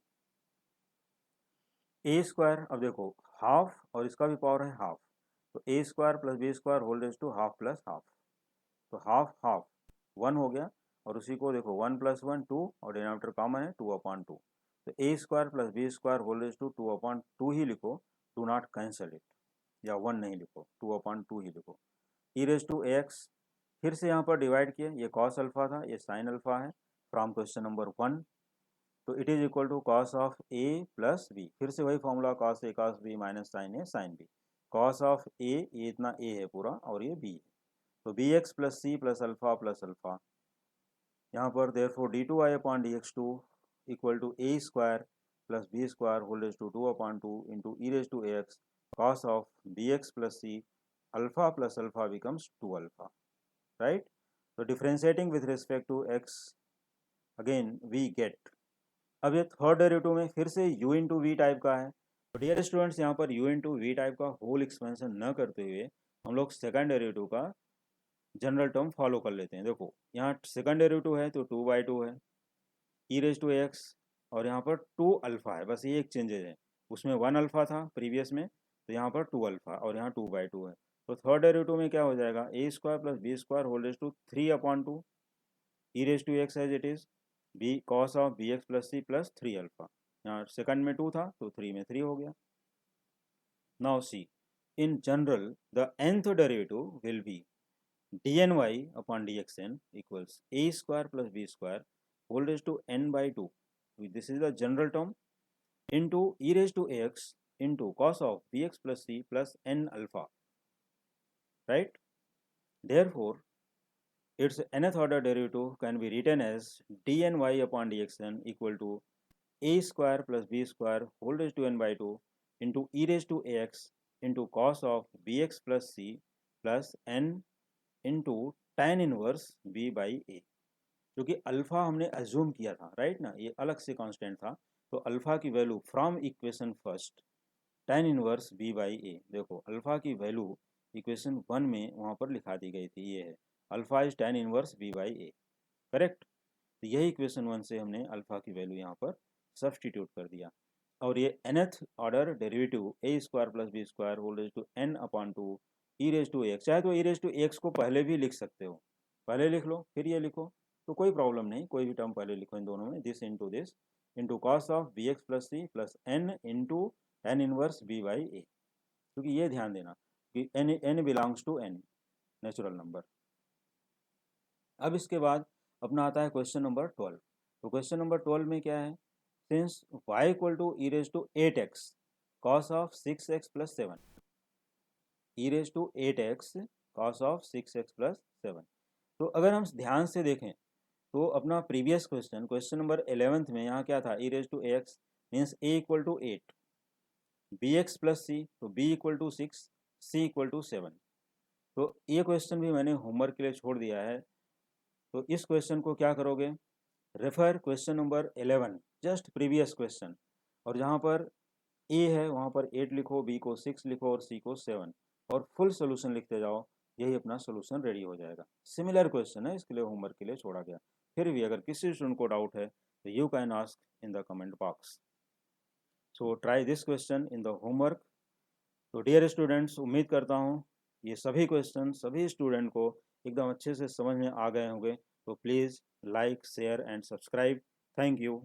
A square, अब देखो half और इसका भी power है half, तो a square plus b square whole raise to half plus half, तो half half one हो गया, और उसी को देखो वन प्लस वन टू और डिनोमिनेटर कॉमन है टू अपॉन टू, तो a square plus b square whole raise to two upon two ही लिखो, टू नॉट कैंसल इट, या वन नहीं लिखो, टू अपॉन टू ही लिखो, e raise to A x, फिर से यहाँ पर डिवाइड किया, ये कॉस अल्फा था ये साइन अल्फा है फ्रॉम क्वेश्चन नंबर 1, तो it is equal to cos of a plus b, फिर से वही formula cos a cos b minus sine a sine b, cos of a, ये इतना ए है पूरा और ये बी है, तो b x plus c plus alpha, यहाँ पर therefore d two I upon D x two equal to A square plus b square whole raise to two upon two into E raise to A x cos of b x plus c alpha plus alpha becomes two alpha, right. तो differentiating with respect to x again we get, अब ये third derivative में फिर से u into we type का है, तो dear students यहाँ पर u इंटू वी टाइप का होल एक्सपेंशन न करते हुए हम लोग सेकंड डेरिवेटिव का जनरल टर्म फॉलो कर लेते हैं। देखो यहाँ सेकंड डेरिवेटिव है तो टू बाई टू है ई रेज टू एक्स, और यहाँ पर टू अल्फा है, बस ये एक चेंजेज है, उसमें वन अल्फा था प्रीवियस में, तो यहाँ पर टू अल्फा और यहाँ टू बाई टू है, तो थर्ड डेरिवेटिव में क्या हो जाएगा, ए square plus b square whole raise to three upon two e raise to x as it is b cos of b x plus c plus three alpha, यहाँ second में two था तो three में three हो गया। Now see in general the nth derivative will be dny upon dxn equals a square plus b square whole raised to n by 2, this is the general term, into e raised to ax into cos of bx plus c plus n alpha, right. Therefore its nth order derivative can be written as dny upon dxn equal to a square plus b square whole raised to n by 2 into e raised to ax into cos of bx plus c plus n into tan inverse b by a, क्योंकि alpha हमने assume किया था, right ना, ये अलग से constant था, तो अल्फा की value from equation first tan inverse b by a, देखो अल्फा की वैल्यू इक्वेशन 1 में वहाँ पर लिखा दी गई थी, ये है alpha is tan inverse b by A, correct. तो यही इक्वेशन 1 से हमने अल्फा की वैल्यू यहाँ पर सब्सटीट्यूट कर दिया, और ये nth order derivative A square plus b square whole raise to n upon two e raise to x, चाहे तो ई रेज टू एक्स को पहले भी लिख सकते हो, पहले लिख लो फिर ये लिखो, तो कोई प्रॉब्लम नहीं, कोई भी टर्म पहले लिखो इन दोनों में, this into cos of b x plus c plus n into n inverse b by a, क्योंकि ये ध्यान देना कि n belongs to n natural number. अब इसके बाद अपना आता है क्वेश्चन नंबर 12, तो क्वेश्चन नंबर 12 में क्या है, since y equal to e raise to 8x cos of 6x plus 7, e raise to 8x cos of 6x plus 7। तो अगर हम ध्यान से देखें तो अपना प्रीवियस क्वेश्चन नंबर 11th में यहाँ क्या था, e raise to x means a equal to 8, b x plus c, तो b equal to 6, c equal to 7। तो ये क्वेश्चन भी मैंने होमवर्क के लिए छोड़ दिया है। तो इस क्वेश्चन को क्या करोगे, refer question number 11, just previous question, और जहाँ पर ए है वहाँ पर 8 लिखो, बी को 6 लिखो और सी को 7, और फुल सोल्यूशन लिखते जाओ, यही अपना सोल्यूशन रेडी हो जाएगा। सिमिलर क्वेश्चन है, इसके लिए होमवर्क के लिए छोड़ा गया। फिर भी अगर किसी स्टूडेंट को डाउट है तो you can ask in the comment box. So try this question in the homework. तो डियर स्टूडेंट्स, उम्मीद करता हूँ ये सभी क्वेश्चन सभी स्टूडेंट को एकदम अच्छे से समझ में आ गए होंगे। तो please like, share and subscribe. Thank you.